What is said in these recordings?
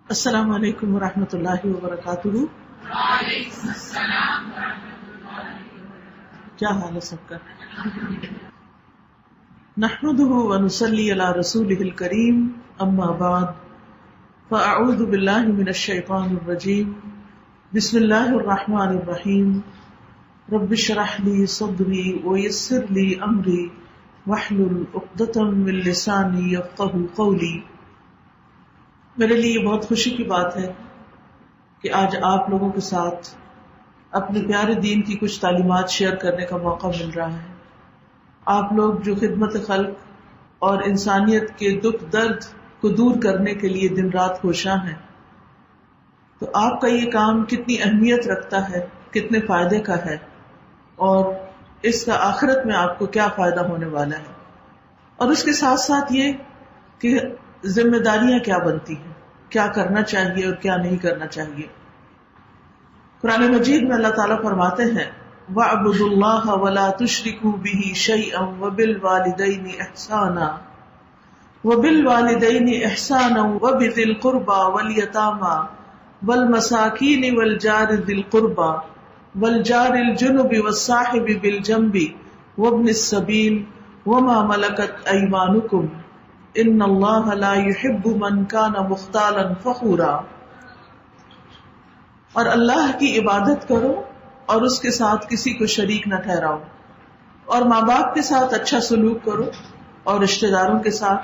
السلام علیکم ورحمۃ اللہ وبرکاتہ۔ وعلیکم السلام کیا حال ہے سب کا؟ نحمده ونصلی علی رسولہ الکریم، اما بعد فاعوذ باللہ من الشیطان الرجیم، بسم اللہ الرحمن الرحیم، رب اشرح لی صدری ویسر لی امری واحلل عقدۃ من لسانی یفقہوا قولی۔ میرے لیے یہ بہت خوشی کی بات ہے کہ آج آپ لوگوں کے ساتھ اپنے پیارے دین کی کچھ تعلیمات شیئر کرنے کا موقع مل رہا ہے۔ آپ لوگ جو خدمت خلق اور انسانیت کے دکھ درد کو دور کرنے کے لیے دن رات کوشاں ہیں، تو آپ کا یہ کام کتنی اہمیت رکھتا ہے، کتنے فائدے کا ہے، اور اس کا آخرت میں آپ کو کیا فائدہ ہونے والا ہے، اور اس کے ساتھ ساتھ یہ کہ ذمہ داریاں کیا بنتی ہیں، کیا کرنا چاہیے اور کیا نہیں کرنا چاہیے۔ قرآن مجید میں اللہ تعالیٰ فرماتے ہیں وَاعْبُدُوا اللَّهَ وَلَا تُشْرِكُوا بِهِ شَيْئًا وَبِالْوَالِدَيْنِ إِحْسَانًا وَبِذِي الْقُرْبَى وَالْيَتَامَى وَالْمَسَاكِينِ وَالْجَارِ ذِي الْقُرْبَى وَالْجَارِ الْجُنُبِ وَالصَّاحِبِ بِالْجَنبِ وَابْنِ السَّبِيلِ وَمَا مَلَكَتْ أَيْمَانُكُمْ ان اللہ لا يحب من کان مختالا فخورا۔ اور اللہ کی عبادت کرو اور اس کے ساتھ کسی کو شریک نہ ٹھہراؤ، اور ماں باپ کے ساتھ اچھا سلوک کرو، اور رشتہ داروں کے ساتھ،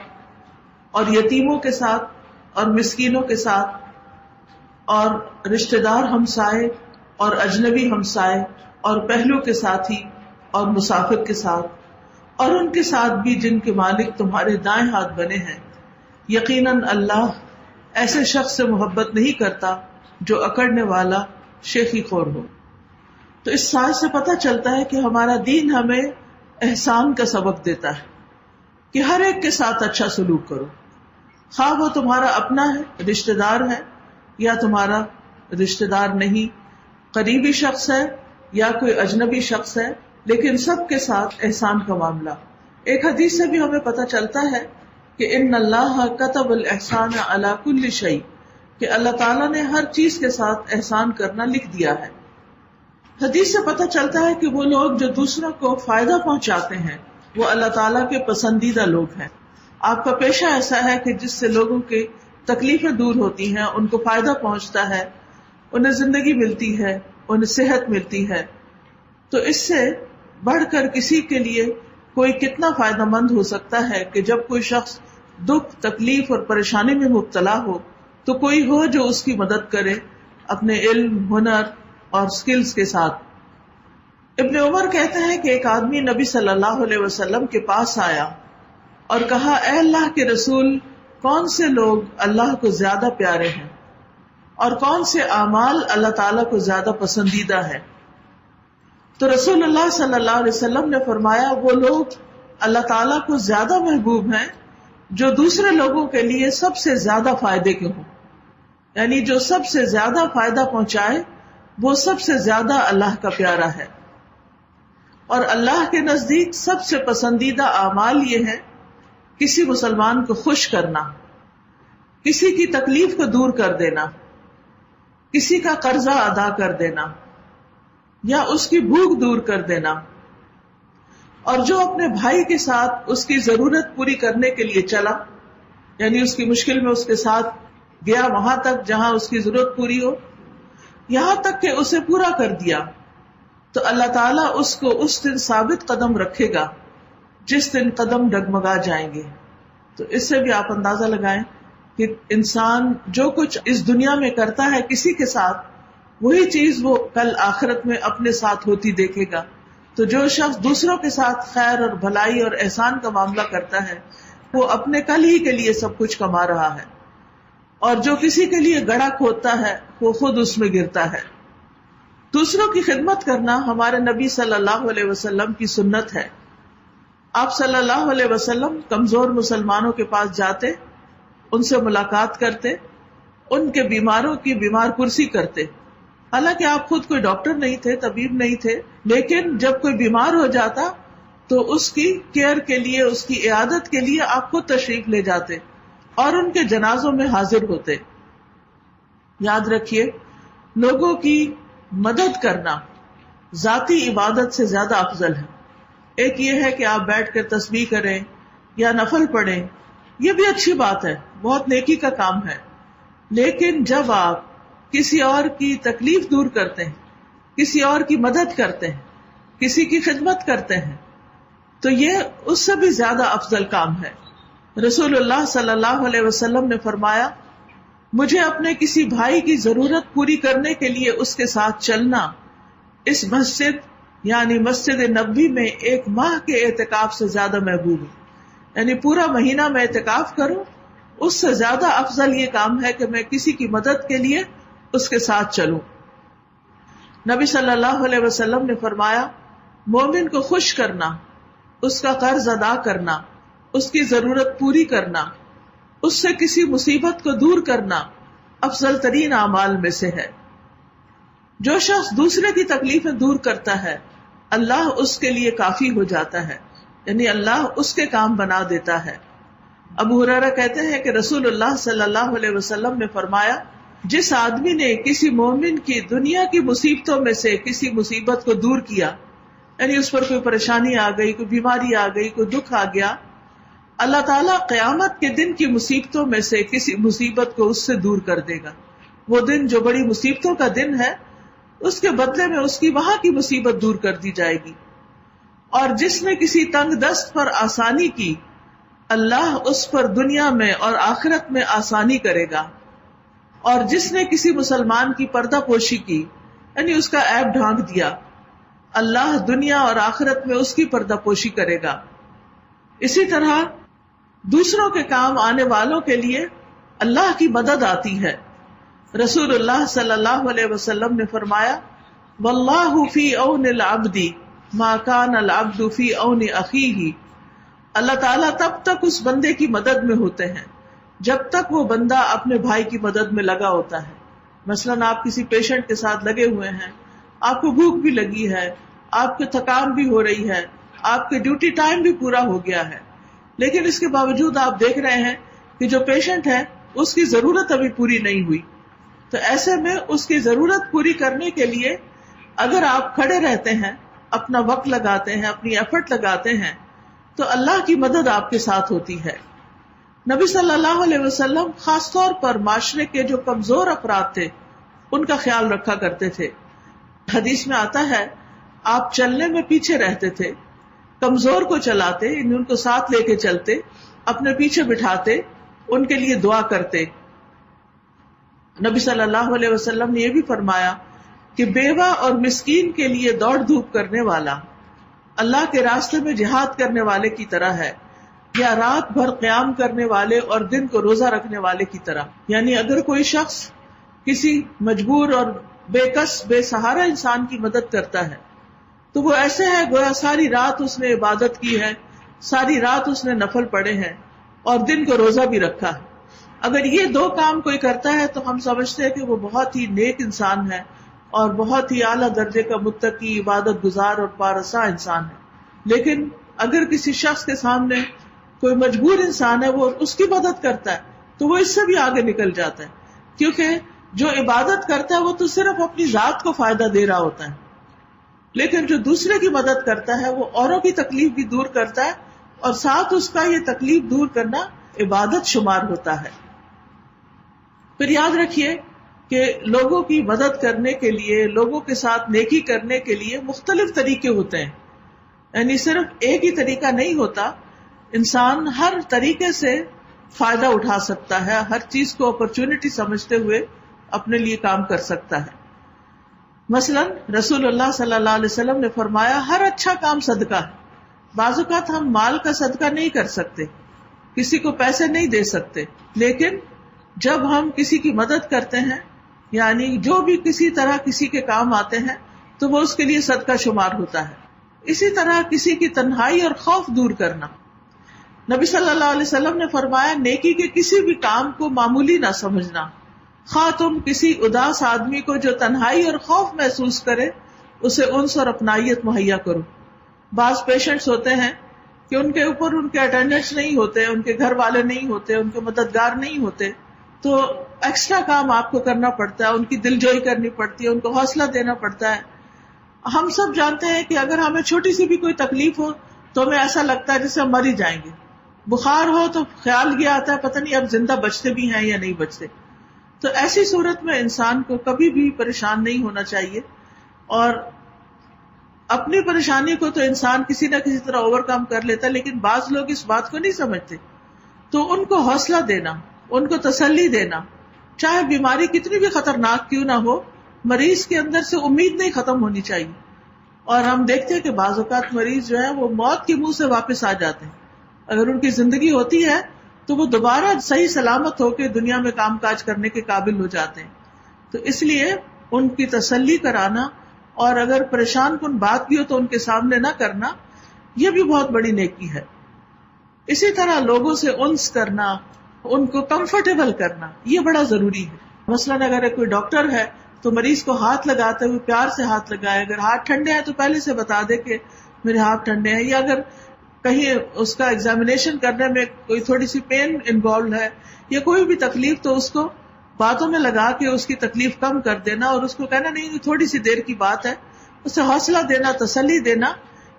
اور یتیموں کے ساتھ، اور مسکینوں کے ساتھ، اور رشتہ دار ہمسائے اور اجنبی ہمسائے اور پہلو کے ساتھی اور مسافر کے ساتھ، اور ان کے ساتھ بھی جن کے مالک تمہارے دائیں ہاتھ بنے ہیں۔ یقیناً اللہ ایسے شخص سے محبت نہیں کرتا جو اکڑنے والا شیخی خور ہو۔ تو اس سائے سے پتہ چلتا ہے کہ ہمارا دین ہمیں احسان کا سبق دیتا ہے کہ ہر ایک کے ساتھ اچھا سلوک کرو، خواہ وہ تمہارا اپنا ہے، رشتہ دار ہے، یا تمہارا رشتہ دار نہیں، قریبی شخص ہے یا کوئی اجنبی شخص ہے، لیکن سب کے ساتھ احسان کا معاملہ۔ ایک حدیث سے بھی ہمیں پتہ چلتا ہے کہ ان اللہ کتب الاحسان علی کل شیء، کہ اللہ تعالیٰ نے ہر چیز کے ساتھ احسان کرنا لکھ دیا ہے۔ حدیث سے پتہ چلتا ہے کہ وہ لوگ جو دوسروں کو فائدہ پہنچاتے ہیں وہ اللہ تعالیٰ کے پسندیدہ لوگ ہیں۔ آپ کا پیشہ ایسا ہے کہ جس سے لوگوں کی تکلیفیں دور ہوتی ہیں، ان کو فائدہ پہنچتا ہے، انہیں زندگی ملتی ہے، انہیں صحت ملتی ہے، تو اس سے بڑھ کر کسی کے لیے کوئی کتنا فائدہ مند ہو سکتا ہے کہ جب کوئی شخص دکھ، تکلیف اور پریشانی میں مبتلا ہو تو کوئی ہو جو اس کی مدد کرے اپنے علم، ہنر اور سکلز کے ساتھ۔ ابن عمر کہتے ہیں کہ ایک آدمی نبی صلی اللہ علیہ وسلم کے پاس آیا اور کہا، اے اللہ کے رسول، کون سے لوگ اللہ کو زیادہ پیارے ہیں اور کون سے اعمال اللہ تعالیٰ کو زیادہ پسندیدہ ہے؟ تو رسول اللہ صلی اللہ علیہ وسلم نے فرمایا، وہ لوگ اللہ تعالیٰ کو زیادہ محبوب ہیں جو دوسرے لوگوں کے لیے سب سے زیادہ فائدے کے ہوں، یعنی جو سب سے زیادہ فائدہ پہنچائے وہ سب سے زیادہ اللہ کا پیارا ہے۔ اور اللہ کے نزدیک سب سے پسندیدہ اعمال یہ ہے کسی مسلمان کو خوش کرنا، کسی کی تکلیف کو دور کر دینا، کسی کا قرضہ ادا کر دینا یا اس کی بھوک دور کر دینا، اور جو اپنے بھائی کے ساتھ اس کی ضرورت پوری کرنے کے لیے چلا، یعنی اس کی مشکل میں اس کے ساتھ گیا وہاں تک جہاں اس کی ضرورت پوری ہو، یہاں تک کہ اسے پورا کر دیا، تو اللہ تعالیٰ اس کو اس دن ثابت قدم رکھے گا جس دن قدم ڈگمگا جائیں گے۔ تو اس سے بھی آپ اندازہ لگائیں کہ انسان جو کچھ اس دنیا میں کرتا ہے کسی کے ساتھ، وہی چیز وہ کل آخرت میں اپنے ساتھ ہوتی دیکھے گا۔ تو جو شخص دوسروں کے ساتھ خیر اور بھلائی اور احسان کا معاملہ کرتا ہے وہ اپنے کل ہی کے لیے سب کچھ کما رہا ہے، اور جو کسی کے لیے گڑھا کھودتا ہے وہ خود اس میں گرتا ہے۔ دوسروں کی خدمت کرنا ہمارے نبی صلی اللہ علیہ وسلم کی سنت ہے۔ آپ صلی اللہ علیہ وسلم کمزور مسلمانوں کے پاس جاتے، ان سے ملاقات کرتے، ان کے بیماروں کی بیمار پرسی کرتے۔ حالانکہ آپ خود کوئی ڈاکٹر نہیں تھے، طبیب نہیں تھے، لیکن جب کوئی بیمار ہو جاتا تو اس کی کیئر کے لیے، اس کی عیادت کے لیے آپ خود تشریف لے جاتے اور ان کے جنازوں میں حاضر ہوتے۔ یاد رکھیے لوگوں کی مدد کرنا ذاتی عبادت سے زیادہ افضل ہے. ایک یہ ہے کہ آپ بیٹھ کر تسبیح کریں یا نفل پڑھیں، یہ بھی اچھی بات ہے، بہت نیکی کا کام ہے. لیکن جب آپ کسی اور کی تکلیف دور کرتے ہیں، کسی اور کی مدد کرتے ہیں، کسی کی خدمت کرتے ہیں، تو یہ اس سے بھی زیادہ افضل کام ہے. رسول اللہ صلی اللہ علیہ وسلم نے فرمایا، مجھے اپنے کسی بھائی کی ضرورت پوری کرنے کے لیے اس کے ساتھ چلنا اس مسجد یعنی مسجد نبوی میں 1 ماہ کے اعتکاف سے زیادہ محبوب ہے. یعنی پورا مہینہ میں اعتکاف کروں، اس سے زیادہ افضل یہ کام ہے کہ میں کسی کی مدد کے لیے اس کے ساتھ چلوں. نبی صلی اللہ علیہ وسلم نے فرمایا، مومن کو خوش کرنا، اس کا قرض ادا کرنا، اس کی ضرورت پوری کرنا، اس سے کسی مصیبت کو دور کرنا افضل ترین اعمال میں سے ہے. جو شخص دوسرے کی تکلیفیں دور کرتا ہے اللہ اس کے لیے کافی ہو جاتا ہے، یعنی اللہ اس کے کام بنا دیتا ہے. ابو ہریرہ کہتے ہیں کہ رسول اللہ صلی اللہ علیہ وسلم نے فرمایا، جس آدمی نے کسی مومن کی دنیا کی مصیبتوں میں سے کسی مصیبت کو دور کیا، یعنی اس پر کوئی پریشانی آ گئی، کوئی بیماری آ گئی، کوئی دکھ آ گیا، اللہ تعالیٰ قیامت کے دن کی مصیبتوں میں سے کسی مصیبت کو اس سے دور کر دے گا. وہ دن جو بڑی مصیبتوں کا دن ہے، اس کے بدلے میں اس کی وہاں کی مصیبت دور کر دی جائے گی. اور جس نے کسی تنگ دست پر آسانی کی، اللہ اس پر دنیا میں اور آخرت میں آسانی کرے گا. اور جس نے کسی مسلمان کی پردہ پوشی کی، یعنی اس کا عیب ڈھانک دیا، اللہ دنیا اور آخرت میں اس کی پردہ پوشی کرے گا. اسی طرح دوسروں کے کام آنے والوں کے لیے اللہ کی مدد آتی ہے. رسول اللہ صلی اللہ علیہ وسلم نے فرمایا، واللہ فی عون العبد ما کان العبد فی عون اخیہ. اللہ تعالیٰ تب تک اس بندے کی مدد میں ہوتے ہیں جب تک وہ بندہ اپنے بھائی کی مدد میں لگا ہوتا ہے. مثلاً آپ کسی پیشنٹ کے ساتھ لگے ہوئے ہیں، آپ کو بھوک بھی لگی ہے، آپ کو تھکان بھی ہو رہی ہے، آپ کے ڈیوٹی ٹائم بھی پورا ہو گیا ہے، لیکن اس کے باوجود آپ دیکھ رہے ہیں کہ جو پیشنٹ ہے اس کی ضرورت ابھی پوری نہیں ہوئی. تو ایسے میں اس کی ضرورت پوری کرنے کے لیے اگر آپ کھڑے رہتے ہیں، اپنا وقت لگاتے ہیں، اپنی ایفرٹ لگاتے ہیں، تو اللہ کی مدد آپ کے ساتھ ہوتی ہے. نبی صلی اللہ علیہ وسلم خاص طور پر معاشرے کے جو کمزور افراد تھے ان کا خیال رکھا کرتے تھے. حدیث میں آتا ہے آپ چلنے میں پیچھے رہتے تھے، کمزور کو چلاتے، ان کو ساتھ لے کے چلتے، اپنے پیچھے بٹھاتے، ان کے لیے دعا کرتے. نبی صلی اللہ علیہ وسلم نے یہ بھی فرمایا کہ بیوہ اور مسکین کے لیے دوڑ دھوپ کرنے والا اللہ کے راستے میں جہاد کرنے والے کی طرح ہے، یا رات بھر قیام کرنے والے اور دن کو روزہ رکھنے والے کی طرح. یعنی اگر کوئی شخص کسی مجبور اور بے کس بے سہارا انسان کی مدد کرتا ہے تو وہ ایسے ہے گویا ساری رات اس نے عبادت کی ہے، ساری رات اس نے نفل پڑھے ہیں اور دن کو روزہ بھی رکھا ہے. اگر یہ 2 کام کوئی کرتا ہے تو ہم سمجھتے ہیں کہ وہ بہت ہی نیک انسان ہے اور بہت ہی اعلیٰ درجے کا متقی، عبادت گزار اور پارسا انسان ہے. لیکن اگر کسی شخص کے سامنے کوئی مجبور انسان ہے، وہ اس کی مدد کرتا ہے تو وہ اس سے بھی آگے نکل جاتا ہے، کیونکہ جو عبادت کرتا ہے وہ تو صرف اپنی ذات کو فائدہ دے رہا ہوتا ہے، لیکن جو دوسرے کی مدد کرتا ہے وہ اوروں کی تکلیف بھی دور کرتا ہے اور ساتھ اس کا یہ تکلیف دور کرنا عبادت شمار ہوتا ہے. پھر یاد رکھیے کہ لوگوں کی مدد کرنے کے لیے، لوگوں کے ساتھ نیکی کرنے کے لیے مختلف طریقے ہوتے ہیں، یعنی صرف ایک ہی طریقہ نہیں ہوتا. انسان ہر طریقے سے فائدہ اٹھا سکتا ہے، ہر چیز کو اپرچونٹی سمجھتے ہوئے اپنے لیے کام کر سکتا ہے. مثلا رسول اللہ صلی اللہ علیہ وسلم نے فرمایا ہر اچھا کام صدقہ ہے. بعض اوقات ہم مال کا صدقہ نہیں کر سکتے، کسی کو پیسے نہیں دے سکتے، لیکن جب ہم کسی کی مدد کرتے ہیں، یعنی جو بھی کسی طرح کسی کے کام آتے ہیں، تو وہ اس کے لیے صدقہ شمار ہوتا ہے. اسی طرح کسی کی تنہائی اور خوف دور کرنا. نبی صلی اللہ علیہ وسلم نے فرمایا نیکی کے کسی بھی کام کو معمولی نہ سمجھنا. خواہ تم کسی اداس آدمی کو جو تنہائی اور خوف محسوس کرے اسے انس اور اپنائیت مہیا کرو. بعض پیشنٹس ہوتے ہیں کہ ان کے اوپر ان کے اٹینڈنٹس نہیں ہوتے، ان کے گھر والے نہیں ہوتے، ان کے مددگار نہیں ہوتے، تو ایکسٹرا کام آپ کو کرنا پڑتا ہے، ان کی دل جوئی کرنی پڑتی ہے، ان کو حوصلہ دینا پڑتا ہے. ہم سب جانتے ہیں کہ اگر ہمیں چھوٹی سی بھی کوئی تکلیف ہو تو ہمیں ایسا لگتا ہے جیسے ہم مر ہی جائیں گے. بخار ہو تو خیال یہ آتا ہے پتہ نہیں اب زندہ بچتے بھی ہیں یا نہیں بچتے. تو ایسی صورت میں انسان کو کبھی بھی پریشان نہیں ہونا چاہیے، اور اپنی پریشانی کو تو انسان کسی نہ کسی طرح اوور کم کر لیتا ہے، لیکن بعض لوگ اس بات کو نہیں سمجھتے. تو ان کو حوصلہ دینا، ان کو تسلی دینا، چاہے بیماری کتنی بھی خطرناک کیوں نہ ہو، مریض کے اندر سے امید نہیں ختم ہونی چاہیے. اور ہم دیکھتے ہیں کہ بعض اوقات مریض جو ہے وہ موت کے منہ سے واپس آ جاتے ہیں. اگر ان کی زندگی ہوتی ہے تو وہ دوبارہ صحیح سلامت ہو کے دنیا میں کام کاج کرنے کے قابل ہو جاتے ہیں. تو اس لیے ان کی تسلی کرانا، اور اگر پریشان کن بات بھی ہو تو ان کے سامنے نہ کرنا، یہ بھی بہت بڑی نیکی ہے. اسی طرح لوگوں سے انس کرنا، ان کو کمفرٹیبل کرنا، یہ بڑا ضروری ہے. مثلاً اگر کوئی ڈاکٹر ہے تو مریض کو ہاتھ لگاتے ہوئے پیار سے ہاتھ لگائے. اگر ہاتھ ٹھنڈے ہیں تو پہلے سے بتا دے کہ میرے ہاتھ ٹھنڈے ہیں. یا اگر کہیں اس کا ایگزامینیشن کرنے میں کوئی تھوڑی سی پین انوالوڈ ہے یا کوئی بھی تکلیف، تو اس کو باتوں میں لگا کے اس کی تکلیف کم کر دینا، اور اس کو کہنا نہیں تھوڑی سی دیر کی بات ہے، اسے حوصلہ دینا، تسلی دینا،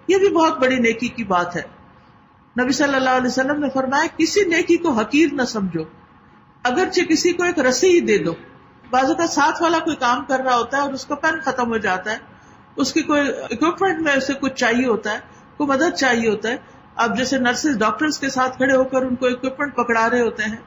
یہ بھی بہت بڑی نیکی کی بات ہے. نبی صلی اللہ علیہ وسلم نے فرمایا کسی نیکی کو حقیر نہ سمجھو، اگرچہ کسی کو ایک رسی ہی دے دو. بعض اوقات ساتھ والا کوئی کام کر رہا ہوتا ہے اور اس کا پین ختم ہو جاتا ہے، اس کی کوئی اکوپمنٹ میں اسے کچھ چاہیے ہوتا ہے، کوئی مدد چاہیے ہوتا ہے. اب جیسے نرسز ڈاکٹرز کے ساتھ کھڑے ہو کر ان کو اکوپمنٹ پکڑا رہے ہوتے ہیں،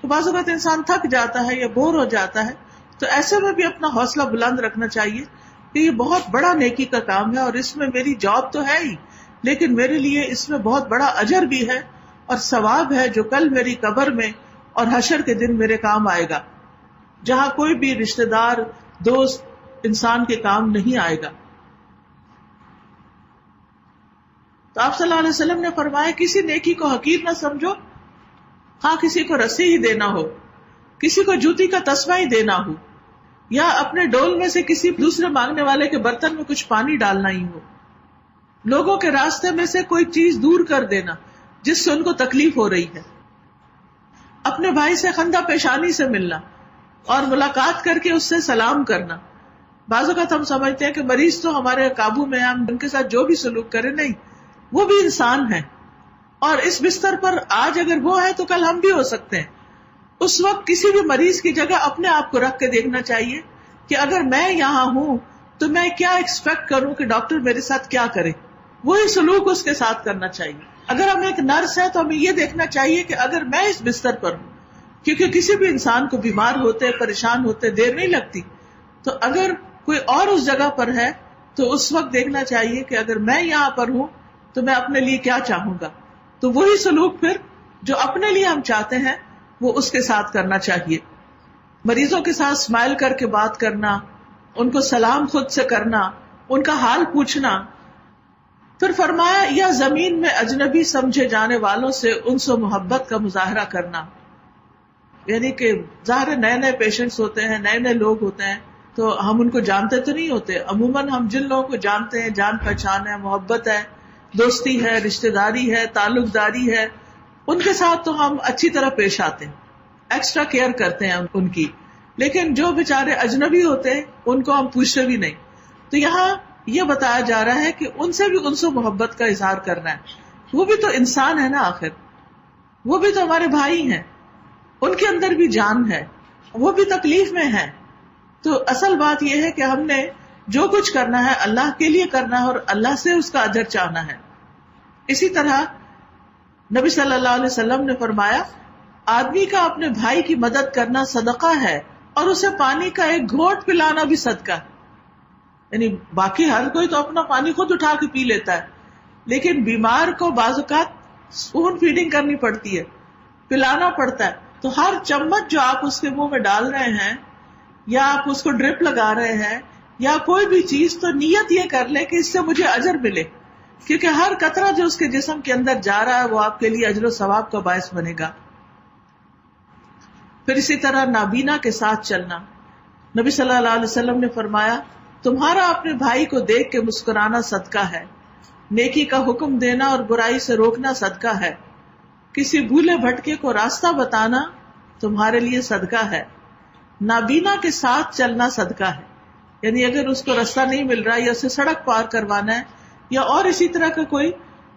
تو بعض اوقات انسان تھک جاتا ہے یا بور ہو جاتا ہے. تو ایسے میں بھی اپنا حوصلہ بلند رکھنا چاہیے کہ یہ بہت بڑا نیکی کا کام ہے، اور اس میں میری جاب تو ہے ہی، لیکن میرے لیے اس میں بہت بڑا اجر بھی ہے اور ثواب ہے جو کل میری قبر میں اور حشر کے دن میرے کام آئے گا، جہاں کوئی بھی رشتہ دار، دوست انسان کے کام نہیں آئے گا. تو آپ صلی اللہ علیہ وسلم نے فرمایا کسی نیکی کو حقیر نہ سمجھو، ہاں کسی کو رسی ہی دینا ہو، کسی کو جوتی کا تسمہ ہی دینا ہو، یا اپنے ڈول میں سے کسی دوسرے مانگنے والے کے برتن میں کچھ پانی ڈالنا ہی ہو، لوگوں کے راستے میں سے کوئی چیز دور کر دینا جس سے ان کو تکلیف ہو رہی ہے، اپنے بھائی سے خندہ پیشانی سے ملنا اور ملاقات کر کے اس سے سلام کرنا. بعض اوقات ہم سمجھتے ہیں کہ مریض تو ہمارے قابو میں، ہم ان کے ساتھ جو بھی سلوک کریں، نہیں، وہ بھی انسان ہے، اور اس بستر پر آج اگر وہ ہے تو کل ہم بھی ہو سکتے ہیں. اس وقت کسی بھی مریض کی جگہ اپنے آپ کو رکھ کے دیکھنا چاہیے کہ اگر میں یہاں ہوں تو میں کیا ایکسپیکٹ کروں کہ ڈاکٹر میرے ساتھ کیا کرے، وہی سلوک اس کے ساتھ کرنا چاہیے. اگر ہم ایک نرس ہے تو ہمیں یہ دیکھنا چاہیے کہ اگر میں اس بستر پر ہوں، کیونکہ کسی بھی انسان کو بیمار ہوتے، پریشان ہوتے دیر نہیں لگتی، تو اگر کوئی اور اس جگہ پر ہے تو اس وقت دیکھنا چاہیے کہ اگر میں یہاں پر ہوں تو میں اپنے لیے کیا چاہوں گا. تو وہی سلوک پھر جو اپنے لیے ہم چاہتے ہیں وہ اس کے ساتھ کرنا چاہیے. مریضوں کے ساتھ اسمائل کر کے بات کرنا، ان کو سلام خود سے کرنا، ان کا حال پوچھنا. پھر فرمایا یا زمین میں اجنبی سمجھے جانے والوں سے انس و محبت کا مظاہرہ کرنا. یعنی کہ ظاہر نئے نئے پیشنٹس ہوتے ہیں، نئے نئے لوگ ہوتے ہیں، تو ہم ان کو جانتے تو نہیں ہوتے. عموماً ہم جن لوگوں کو جانتے ہیں، جان پہچان ہے، محبت ہے، دوستی ہے، رشتہ داری ہے، تعلق داری ہے، ان کے ساتھ تو ہم اچھی طرح پیش آتے ہیں، ایکسٹرا کیئر کرتے ہیں ان کی. لیکن جو بیچارے اجنبی ہوتے ہیں ان کو ہم پوچھتے بھی نہیں. تو یہاں یہ بتایا جا رہا ہے کہ ان سے بھی انس و محبت کا اظہار کرنا ہے. وہ بھی تو انسان ہے نا، آخر وہ بھی تو ہمارے بھائی ہیں، ان کے اندر بھی جان ہے، وہ بھی تکلیف میں ہے. تو اصل بات یہ ہے کہ ہم نے جو کچھ کرنا ہے اللہ کے لیے کرنا ہے اور اللہ سے اس کا اجر چاہنا ہے. اسی طرح نبی صلی اللہ علیہ وسلم نے فرمایا آدمی کا اپنے بھائی کی مدد کرنا صدقہ ہے، اور اسے پانی کا ایک گھونٹ پلانا بھی صدقہ ہے. یعنی باقی ہر کوئی تو اپنا پانی خود اٹھا کے پی لیتا ہے، لیکن بیمار کو بعض اوقات اسپون فیڈنگ کرنی پڑتی ہے، پلانا پڑتا ہے. تو ہر چمچ جو آپ اس کے منہ میں ڈال رہے ہیں، یا آپ اس کو ڈرپ لگا رہے ہیں، یا کوئی بھی چیز، تو نیت یہ کر لے کہ اس سے مجھے اجر ملے، کیونکہ ہر قطرہ جو اس کے جسم کے اندر جا رہا ہے وہ آپ کے لیے اجر و ثواب کا باعث بنے گا. پھر اسی طرح نابینا کے ساتھ چلنا. نبی صلی اللہ علیہ وسلم نے فرمایا تمہارا اپنے بھائی کو دیکھ کے مسکرانا صدقہ ہے، نیکی کا حکم دینا اور برائی سے روکنا صدقہ ہے، کسی بھولے بھٹکے کو راستہ بتانا تمہارے لیے صدقہ ہے. نابینا کے ساتھ چلنا صدقہ ہے. یعنی اگر اس کو راستہ نہیں مل رہا یا اسے سڑک پار کروانا ہے یا اور اسی طرح کا کوئی،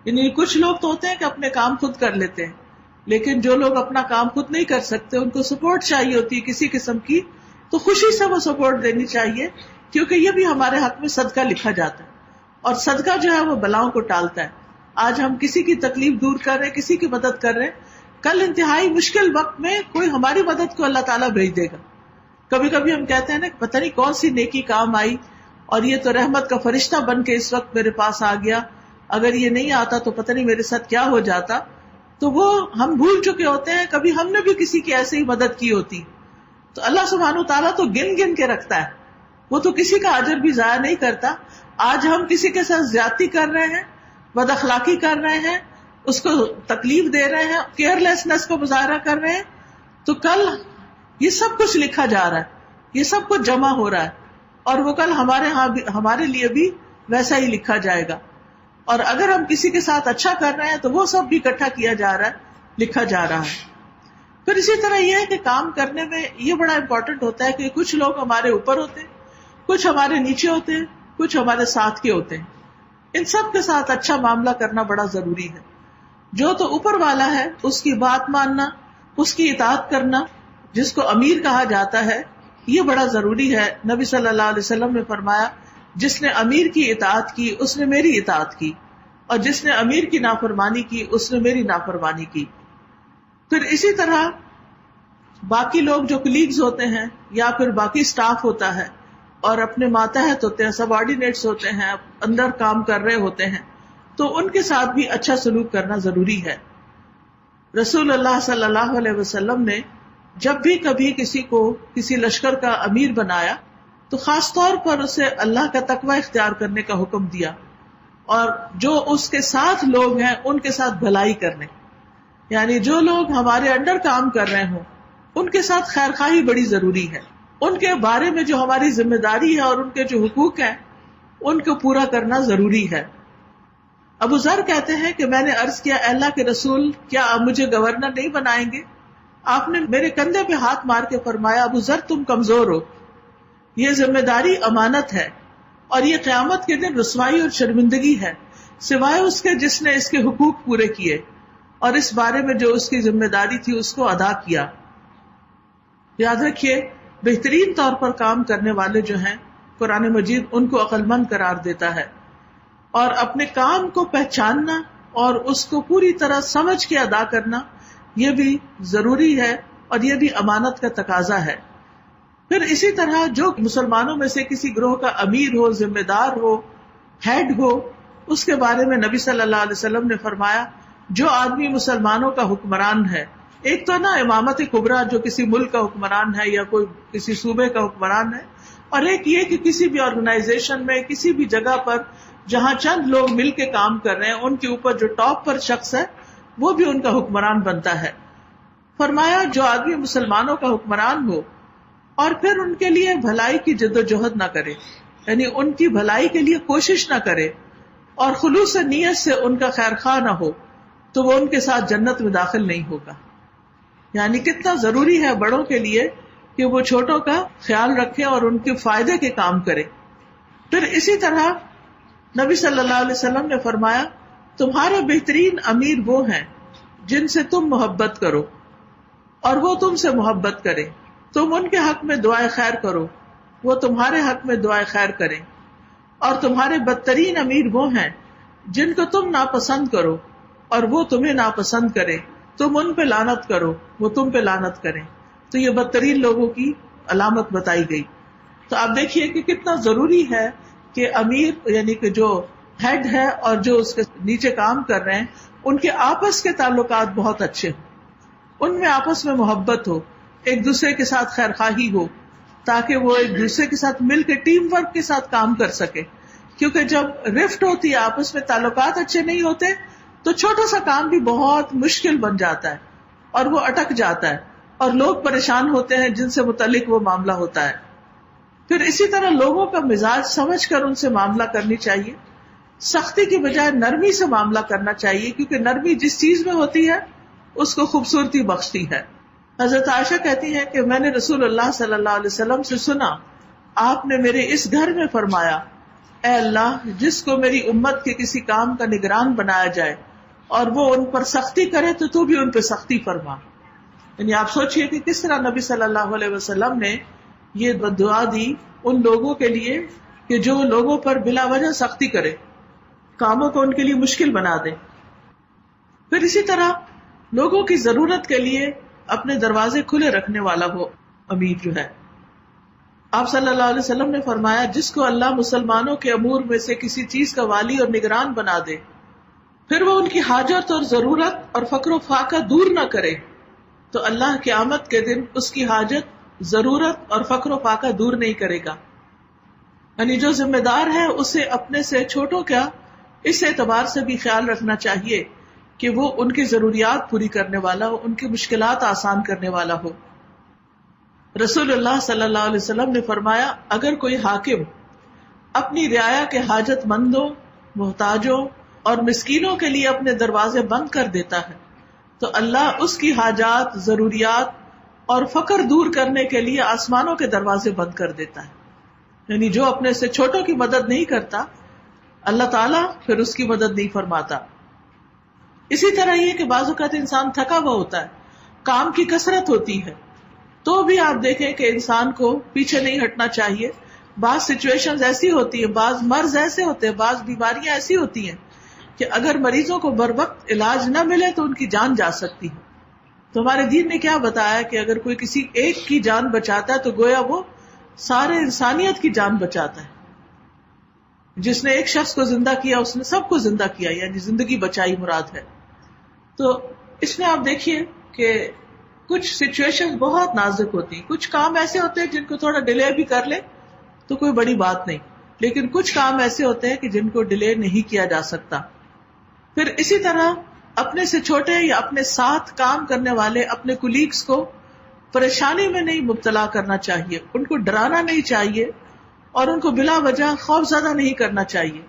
یعنی کچھ لوگ تو ہوتے ہیں کہ اپنے کام خود کر لیتے ہیں، لیکن جو لوگ اپنا کام خود نہیں کر سکتے ان کو سپورٹ چاہیے ہوتی ہے کسی قسم کی، تو خوشی سے وہ سپورٹ دینی چاہیے، کیونکہ یہ بھی ہمارے حق میں صدقہ لکھا جاتا ہے. اور صدقہ جو ہے وہ بلاؤں کو ٹالتا ہے. آج ہم کسی کی تکلیف دور کر رہے ہیں، کسی کی مدد کر رہے ہیں، کل انتہائی مشکل وقت میں کوئی ہماری مدد کو اللہ تعالیٰ بھیج دے گا. کبھی کبھی ہم کہتے ہیں نا پتہ نہیں کون سی نیکی کام آئی اور یہ تو رحمت کا فرشتہ بن کے اس وقت میرے پاس آ گیا، اگر یہ نہیں آتا تو پتہ نہیں میرے ساتھ کیا ہو جاتا. تو وہ ہم بھول چکے ہوتے ہیں کبھی ہم نے بھی کسی کی ایسے ہی مدد کی ہوتی. تو اللہ سبحانہ وتعالیٰ تو گن گن کے رکھتا ہے، وہ تو کسی کا اجر بھی ضائع نہیں کرتا. آج ہم کسی کے ساتھ زیادتی کر رہے ہیں، بد اخلاقی کر رہے ہیں، اس کو تکلیف دے رہے ہیں، کیئر لیسنس کو مظاہرہ کر رہے ہیں، تو کل یہ سب کچھ لکھا جا رہا ہے، یہ سب کچھ جمع ہو رہا ہے، اور وہ کل ہمارے لیے بھی ویسا ہی لکھا جائے گا. اور اگر ہم کسی کے ساتھ اچھا کر رہے ہیں تو وہ سب بھی اکٹھا کیا جا رہا ہے، لکھا جا رہا ہے. پھر اسی طرح یہ ہے کہ کام کرنے میں یہ بڑا امپورٹنٹ ہوتا ہے کہ کچھ لوگ ہمارے اوپر ہوتے ہیں، کچھ ہمارے نیچے ہوتے ہیں، کچھ ہمارے ساتھ کے ہوتے ہیں. ان سب کے ساتھ اچھا معاملہ کرنا بڑا ضروری ہے. جو تو اوپر والا ہے اس کی بات ماننا، اس کی اطاعت کرنا، جس کو امیر کہا جاتا ہے، یہ بڑا ضروری ہے. نبی صلی اللہ علیہ وسلم نے فرمایا جس نے امیر کی اطاعت کی اس نے میری اطاعت کی، اور جس نے امیر کی نافرمانی کی اس نے میری نافرمانی کی. پھر اسی طرح باقی لوگ جو کلیگز ہوتے ہیں یا پھر باقی سٹاف ہوتا ہے اور اپنے ماتحت ہوتے ہیں، سب آرڈینیٹس ہوتے ہیں، اندر کام کر رہے ہوتے ہیں، تو ان کے ساتھ بھی اچھا سلوک کرنا ضروری ہے. رسول اللہ صلی اللہ علیہ وسلم نے جب بھی کبھی کسی کو کسی لشکر کا امیر بنایا تو خاص طور پر اسے اللہ کا تقوی اختیار کرنے کا حکم دیا، اور جو اس کے ساتھ لوگ ہیں ان کے ساتھ بھلائی کرنے، یعنی جو لوگ ہمارے انڈر کام کر رہے ہوں ان کے ساتھ خیر خواہی بڑی ضروری ہے. ان کے بارے میں جو ہماری ذمہ داری ہے اور ان کے جو حقوق ہیں ان کو پورا کرنا ضروری ہے. ابو ذر کہتے ہیں کہ میں نے عرض کیا اے اللہ کے رسول، کیا آپ مجھے گورنر نہیں بنائیں گے؟ آپ نے میرے کندھے پہ ہاتھ مار کے فرمایا ابو ذر تم کمزور ہو، یہ ذمہ داری امانت ہے، اور یہ قیامت کے دن رسوائی اور شرمندگی ہے سوائے اس کے جس نے اس کے حقوق پورے کیے اور اس بارے میں جو اس کی ذمہ داری تھی اس کو ادا کیا. یاد رکھیے بہترین طور پر کام کرنے والے جو ہیں قرآن مجید ان کو عقل مند قرار دیتا ہے، اور اپنے کام کو پہچاننا اور اس کو پوری طرح سمجھ کے ادا کرنا یہ بھی ضروری ہے، اور یہ بھی امانت کا تقاضا ہے. پھر اسی طرح جو مسلمانوں میں سے کسی گروہ کا امیر ہو، ذمہ دار ہو، ہیڈ ہو، اس کے بارے میں نبی صلی اللہ علیہ وسلم نے فرمایا جو آدمی مسلمانوں کا حکمران ہے، ایک تو نا امامت کبریٰ جو کسی ملک کا حکمران ہے یا کوئی کسی صوبے کا حکمران ہے، اور ایک یہ کہ کسی بھی آرگنائزیشن میں کسی بھی جگہ پر جہاں چند لوگ مل کے کام کر رہے ہیں ان کے اوپر جو ٹاپ پر شخص ہے وہ بھی ان کا حکمران بنتا ہے. فرمایا جو آدمی مسلمانوں کا حکمران ہو اور پھر ان کے لیے بھلائی کی جد و جہد نہ کرے، یعنی ان کی بھلائی کے لیے کوشش نہ کرے اور خلوص نیت سے ان کا خیر خواہ نہ ہو، تو وہ ان کے ساتھ جنت میں داخل نہیں ہوگا. یعنی کتنا ضروری ہے بڑوں کے لیے کہ وہ چھوٹوں کا خیال رکھیں اور ان کے فائدے کے کام کریں. پھر اسی طرح نبی صلی اللہ علیہ وسلم نے فرمایا تمہارے بہترین امیر وہ ہیں جن سے تم محبت کرو اور وہ تم سے محبت کریں. تم ان کے حق میں دعائے خیر کرو، وہ تمہارے حق میں دعائے خیر کریں. اور تمہارے بدترین امیر وہ ہیں جن کو تم ناپسند کرو اور وہ تمہیں ناپسند کریں. تم ان پہ لعنت کرو، وہ تم پہ لعنت کریں. تو یہ بدترین لوگوں کی علامت بتائی گئی. تو آپ دیکھیے کہ کتنا ضروری ہے کہ امیر یعنی کہ جو ہیڈ ہے اور جو اس کے نیچے کام کر رہے ہیں ان کے آپس کے تعلقات بہت اچھے ہوں، ان میں آپس میں محبت ہو، ایک دوسرے کے ساتھ خیر خواہی ہو، تاکہ وہ ایک دوسرے کے ساتھ مل کے ٹیم ورک کے ساتھ کام کر سکے. کیونکہ جب رفٹ ہوتی ہے، آپس میں تعلقات اچھے نہیں ہوتے، تو چھوٹا سا کام بھی بہت مشکل بن جاتا ہے اور وہ اٹک جاتا ہے اور لوگ پریشان ہوتے ہیں جن سے متعلق وہ معاملہ ہوتا ہے. پھر اسی طرح لوگوں کا مزاج سمجھ کر ان سے معاملہ کرنی چاہیے، سختی کی بجائے نرمی سے معاملہ کرنا چاہیے، کیونکہ نرمی جس چیز میں ہوتی ہے اس کو خوبصورتی بخشتی ہے. حضرت عائشہ کہتی ہیں کہ میں نے رسول اللہ صلی اللہ علیہ وسلم سے سنا، آپ نے میرے اس گھر میں فرمایا، اے اللہ، جس کو میری امت کے کسی کام کا نگران بنایا جائے اور وہ ان پر سختی کرے تو بھی ان پہ سختی فرما. یعنی آپ سوچئے کہ کس طرح نبی صلی اللہ علیہ وسلم نے یہ بدعا دی ان لوگوں کے لیے کہ جو لوگوں پر بلا وجہ سختی کرے، کاموں کو ان کے لیے مشکل بنا دے. پھر اسی طرح لوگوں کی ضرورت کے لیے اپنے دروازے کھلے رکھنے والا ہو امیر جو ہے. آپ صلی اللہ علیہ وسلم نے فرمایا، جس کو اللہ مسلمانوں کے امور میں سے کسی چیز کا والی اور نگران بنا دے، پھر وہ ان کی حاجت اور ضرورت اور فقر و فاقہ دور نہ کرے، تو اللہ قیامت کے دن اس کی حاجت، ضرورت اور فقر و فاقہ دور نہیں کرے گا. یعنی جو ذمہ دار ہے اسے اپنے سے چھوٹوں کیا اس اعتبار سے بھی خیال رکھنا چاہیے کہ وہ ان کی ضروریات پوری کرنے والا ہو، ان کی مشکلات آسان کرنے والا ہو. رسول اللہ صلی اللہ علیہ وسلم نے فرمایا، اگر کوئی حاکم اپنی رعایا کے حاجت مندوں، محتاجوں اور مسکینوں کے لیے اپنے دروازے بند کر دیتا ہے تو اللہ اس کی حاجات، ضروریات اور فقر دور کرنے کے لیے آسمانوں کے دروازے بند کر دیتا ہے. یعنی جو اپنے سے چھوٹوں کی مدد نہیں کرتا، اللہ تعالیٰ پھر اس کی مدد نہیں فرماتا. اسی طرح یہ کہ بعض اوقات انسان تھکا ہوا ہوتا ہے، کام کی کثرت ہوتی ہے، تو بھی آپ دیکھیں کہ انسان کو پیچھے نہیں ہٹنا چاہیے. بعض سچویشنز ایسی ہوتی ہیں، بعض مرض ایسے ہوتے ہیں، بعض بیماریاں ایسی ہوتی ہیں کہ اگر مریضوں کو بر وقت علاج نہ ملے تو ان کی جان جا سکتی ہے. تو ہمارے دین نے کیا بتایا کہ اگر کوئی کسی ایک کی جان بچاتا ہے تو گویا وہ سارے انسانیت کی جان بچاتا ہے. جس نے ایک شخص کو زندہ کیا اس نے سب کو زندہ کیا، یعنی زندگی بچائی مراد ہے. تو اس میں آپ دیکھیے کہ کچھ سچویشن بہت نازک ہوتی ہیں، کچھ کام ایسے ہوتے ہیں جن کو تھوڑا ڈیلے بھی کر لے تو کوئی بڑی بات نہیں، لیکن کچھ کام ایسے ہوتے ہیں کہ جن کو ڈیلے نہیں کیا جا سکتا. پھر اسی طرح اپنے سے چھوٹے یا اپنے ساتھ کام کرنے والے اپنے کولیگز کو پریشانی میں نہیں مبتلا کرنا چاہیے، ان کو ڈرانا نہیں چاہیے اور ان کو بلا وجہ خوف زدہ نہیں کرنا چاہیے.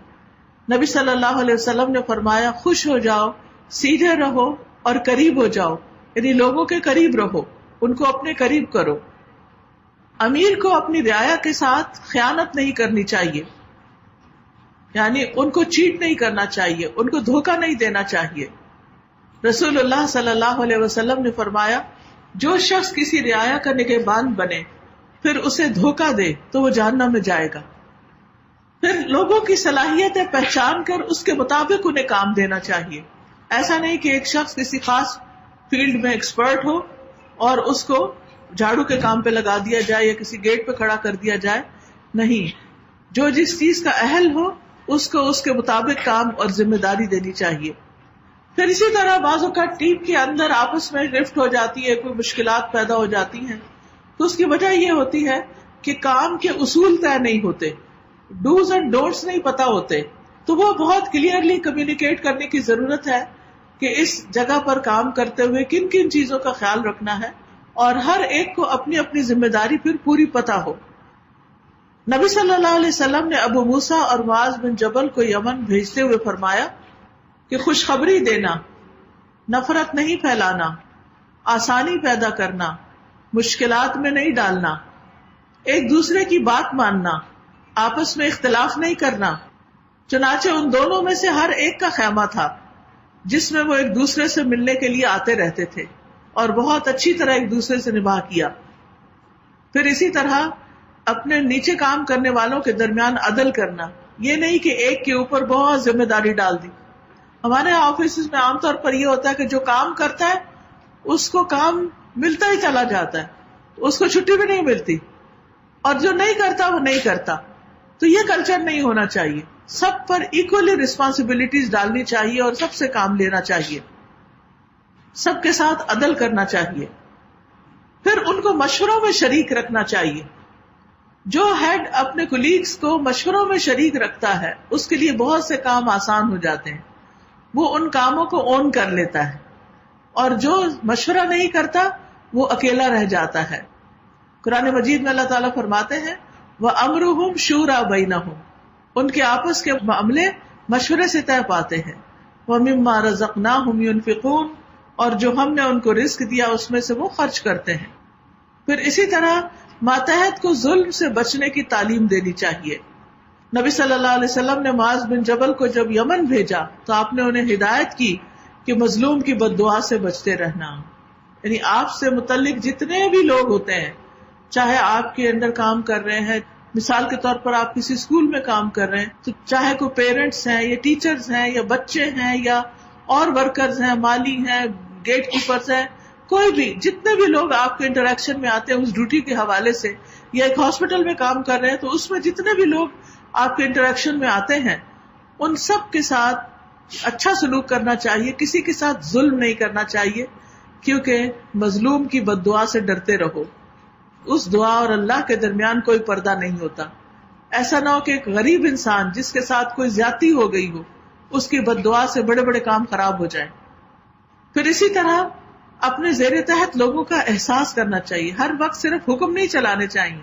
نبی صلی اللہ علیہ وسلم نے فرمایا، خوش ہو جاؤ، سیدھے رہو اور قریب ہو جاؤ، یعنی لوگوں کے قریب رہو، ان کو اپنے قریب کرو. امیر کو اپنی رعایا کے ساتھ خیانت نہیں کرنی چاہیے، یعنی ان کو چیٹ نہیں کرنا چاہیے، ان کو دھوکہ نہیں دینا چاہیے. رسول اللہ صلی اللہ علیہ وسلم نے فرمایا، جو شخص کسی رعایا کا نگہبان بنے پھر اسے دھوکہ دے تو وہ جہنم میں جائے گا. پھر لوگوں کی صلاحیتیں پہچان کر اس کے مطابق انہیں کام دینا چاہیے. ایسا نہیں کہ ایک شخص کسی خاص فیلڈ میں ایکسپرٹ ہو اور اس کو جھاڑو کے کام پہ لگا دیا جائے یا کسی گیٹ پہ کھڑا کر دیا جائے. نہیں، جو جس چیز کا اہل ہو اس کو اس کے مطابق کام اور ذمہ داری دینی چاہیے. پھر اسی طرح بعض اوقات ٹیم کے اندر آپس میں رفٹ ہو جاتی ہے، کوئی مشکلات پیدا ہو جاتی ہیں، تو اس کی وجہ یہ ہوتی ہے کہ کام کے اصول طے نہیں ہوتے، ڈوز اینڈ ڈونٹس نہیں پتا ہوتے. تو وہ بہت کلیئرلی کمیونیکیٹ کرنے کی ضرورت ہے کہ اس جگہ پر کام کرتے ہوئے کن کن چیزوں کا خیال رکھنا ہے، اور ہر ایک کو اپنی اپنی ذمہ داری پھر پوری پتا ہو. نبی صلی اللہ علیہ وسلم نے ابو موسیٰ اور معاذ بن جبل کو یمن بھیجتے ہوئے فرمایا کہ خوشخبری دینا، نفرت نہیں پھیلانا، آسانی پیدا کرنا، مشکلات میں نہیں ڈالنا، ایک دوسرے کی بات ماننا، آپس میں اختلاف نہیں کرنا. چنانچہ ان دونوں میں سے ہر ایک کا خیمہ تھا جس میں وہ ایک دوسرے سے ملنے کے لیے آتے رہتے تھے اور بہت اچھی طرح ایک دوسرے سے نباہ کیا. پھر اسی طرح اپنے نیچے کام کرنے والوں کے درمیان عدل کرنا، یہ نہیں کہ ایک کے اوپر بہت ذمہ داری ڈال دی. ہمارے آفیسز میں عام طور پر یہ ہوتا ہے کہ جو کام کرتا ہے اس کو کام ملتا ہی چلا جاتا ہے، اس کو چھٹی بھی نہیں ملتی، اور جو نہیں کرتا وہ نہیں کرتا. تو یہ کلچر نہیں ہونا چاہیے. سب پر ایکولی ریسپانسبلٹیز ڈالنی چاہیے اور سب سے کام لینا چاہیے، سب کے ساتھ عدل کرنا چاہیے. پھر ان کو مشوروں میں شریک رکھنا چاہیے. جو ہیڈ اپنے کولیگز کو مشوروں میں شریک رکھتا ہے اس کے لیے بہت سے کام آسان ہو جاتے ہیں، وہ ان کاموں کو اون کر لیتا ہے، اور جو مشورہ نہیں کرتا وہ اکیلا رہ جاتا ہے. قرآن مجید میں اللہ تعالیٰ فرماتے ہیں وَأَمْرُهُمْ شُورَىٰ بَيْنَهُمْ، ان کے آپس کے معاملے مشورے سے طے پاتے ہیں. وَمِمَّا رَزَقْنَاهُمْ يُنْفِقُونَ، اور جو ہم نے ان کو رزق دیا اس میں سے وہ خرچ کرتے ہیں. پھر اسی طرح ماتحت کو ظلم سے بچنے کی تعلیم دینی چاہیے. نبی صلی اللہ علیہ وسلم نے معاذ بن جبل کو جب یمن بھیجا تو آپ نے انہیں ہدایت کی کہ مظلوم کی بد دعا سے بچتے رہنا. یعنی آپ سے متعلق جتنے بھی لوگ ہوتے ہیں، چاہے آپ کے اندر کام کر رہے ہیں، مثال کے طور پر آپ کسی اسکول میں کام کر رہے ہیں، تو چاہے کوئی پیرنٹس ہیں یا ٹیچرز ہیں یا بچے ہیں یا اور ورکرز ہیں، مالی ہیں، گیٹ کیپرز ہیں، کوئی بھی، جتنے بھی لوگ آپ کے انٹریکشن میں آتے ہیں اس ڈیوٹی کے حوالے سے، یا ایک ہاسپٹل میں کام کر رہے ہیں تو اس میں جتنے بھی لوگ آپ کے انٹریکشن میں آتے ہیں ان سب کے ساتھ اچھا سلوک کرنا چاہیے، کسی کے ساتھ ظلم نہیں کرنا چاہیے، کیونکہ مظلوم کی بد دعا سے ڈرتے رہو. اس دعا اور اللہ کے درمیان کوئی پردہ نہیں ہوتا. ایسا نہ ہو کہ ایک غریب انسان جس کے ساتھ کوئی زیادتی ہو گئی ہو، اس کی بد دعا سے بڑے بڑے کام خراب ہو جائیں. پھر اسی طرح اپنے زیر تحت لوگوں کا احساس کرنا چاہیے. ہر وقت صرف حکم نہیں چلانے چاہیے،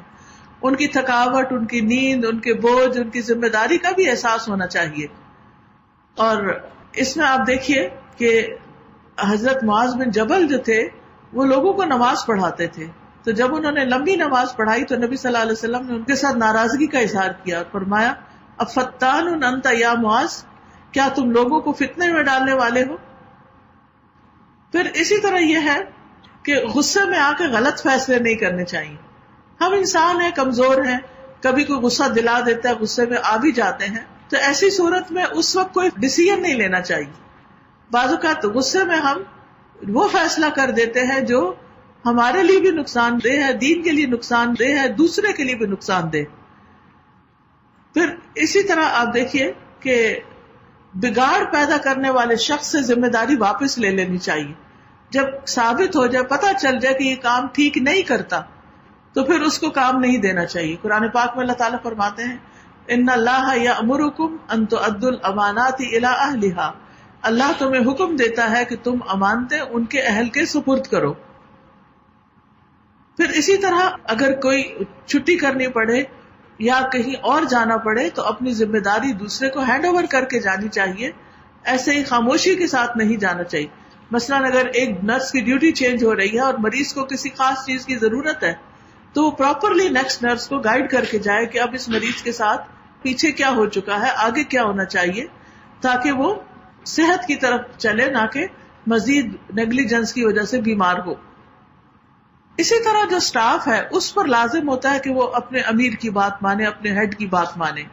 ان کی تھکاوٹ، ان کی نیند، ان کے بوجھ، ان کی ذمہ داری کا بھی احساس ہونا چاہیے. اور اس میں آپ دیکھیے کہ حضرت معاذ بن جبل جو تھے وہ لوگوں کو نماز پڑھاتے تھے. تو جب انہوں نے لمبی نماز پڑھائی تو نبی صلی اللہ علیہ وسلم نے ان کے ساتھ ناراضگی کا اظہار کیا اور فرمایا افتان انت یا معاذ، کیا تم لوگوں کو فتنے میں ڈالنے والے ہو. پھر اسی طرح یہ ہے کہ غصے میں آ کے غلط فیصلے نہیں کرنے چاہیے. ہم انسان ہیں، کمزور ہیں، کبھی کوئی غصہ دلا دیتا ہے، غصے میں آ بھی جاتے ہیں، تو ایسی صورت میں اس وقت کوئی ڈیسیژن نہیں لینا چاہیے. بعض اوقات غصے میں ہم وہ فیصلہ کر دیتے ہیں جو ہمارے لیے بھی نقصان دہ ہے، دین کے لیے نقصان دہ ہے، دوسرے کے لیے بھی نقصان دہ. پھر اسی طرح آپ دیکھیے کہ بگاڑ پیدا کرنے والے شخص سے ذمہ داری واپس لے لینی چاہیے. جب ثابت ہو جائے، پتہ چل جائے کہ یہ کام ٹھیک نہیں کرتا تو پھر اس کو کام نہیں دینا چاہیے. قرآن پاک میں اللہ تعالیٰ فرماتے ہیں ان اللہ یأمرکم ان تؤدوا الامانات الی اہلھا، اللہ تمہیں حکم دیتا ہے کہ تم امانتیں ان کے اہل کے سپرد کرو. پھر اسی طرح اگر کوئی چھٹی کرنی پڑے یا کہیں اور جانا پڑے تو اپنی ذمہ داری دوسرے کو ہینڈ اوور کر کے جانی چاہیے، ایسے ہی خاموشی کے ساتھ نہیں جانا چاہیے. مثلاً اگر ایک نرس کی ڈیوٹی چینج ہو رہی ہے اور مریض کو کسی خاص چیز کی ضرورت ہے تو وہ پراپرلی نیکسٹ نرس کو گائیڈ کر کے جائے کہ اب اس مریض کے ساتھ پیچھے کیا ہو چکا ہے، آگے کیا ہونا چاہیے، تاکہ وہ صحت کی طرف چلے، نہ کہ مزید نیگلیجنس کی وجہ سے بیمار ہو. اسی طرح جو سٹاف ہے اس پر لازم ہوتا ہے کہ وہ اپنے امیر کی بات مانے، اپنے ہیڈ کی بات مانے.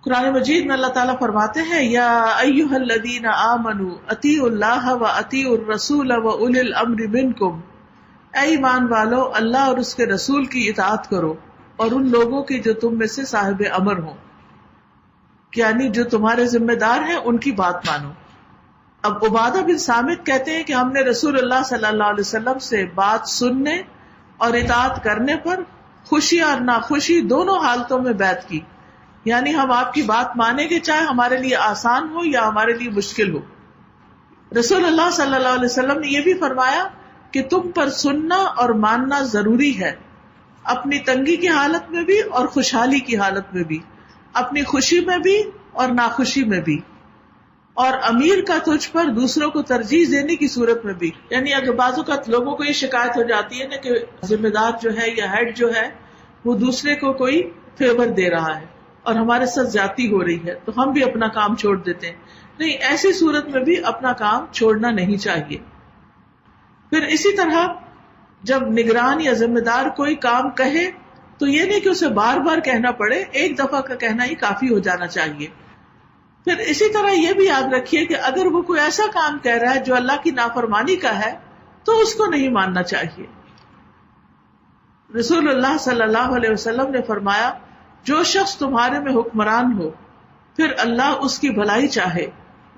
قرآن مجید میں اللہ تعالیٰ فرماتے ہیں یا ایھا الذین آمنوا اطیعوا اللہ واطیعوا الرسول واولی الامر منکم، اے ایمان والو اللہ اور اس کے رسول کی اطاعت کرو اور ان لوگوں کی جو تم میں سے صاحب امر ہوں، یعنی جو تمہارے ذمہ دار ہیں ان کی بات مانو. اب عبادہ بن صامت کہتے ہیں کہ ہم نے رسول اللہ صلی اللہ علیہ وسلم سے بات سننے اور اطاعت کرنے پر خوشی اور ناخوشی دونوں حالتوں میں بیعت کی، یعنی ہم آپ کی بات مانیں گے چاہے ہمارے لیے آسان ہو یا ہمارے لیے مشکل ہو. رسول اللہ صلی اللہ علیہ وسلم نے یہ بھی فرمایا کہ تم پر سننا اور ماننا ضروری ہے، اپنی تنگی کی حالت میں بھی اور خوشحالی کی حالت میں بھی، اپنی خوشی میں بھی اور ناخوشی میں بھی، اور امیر کا تجھ پر دوسروں کو ترجیح دینے کی صورت میں بھی. یعنی اگر بعض اوقات لوگوں کو یہ شکایت ہو جاتی ہے نا کہ ذمہ دار جو ہے یا ہیڈ جو ہے وہ دوسرے کو کوئی فیور دے رہا ہے اور ہمارے ساتھ زیادتی ہو رہی ہے تو ہم بھی اپنا کام چھوڑ دیتے ہیں. نہیں، ایسی صورت میں بھی اپنا کام چھوڑنا نہیں چاہیے. پھر اسی طرح جب نگران یا ذمہ دار کوئی کام کہے تو یہ نہیں کہ اسے بار بار کہنا پڑے، ایک دفعہ کا کہنا ہی کافی ہو جانا چاہیے. پھر اسی طرح یہ بھی یاد رکھیے کہ اگر وہ کوئی ایسا کام کہہ رہا ہے جو اللہ کی نافرمانی کا ہے تو اس کو نہیں ماننا چاہیے. رسول اللہ صلی اللہ علیہ وسلم نے فرمایا جو شخص تمہارے میں حکمران ہو پھر اللہ اس کی بھلائی چاہے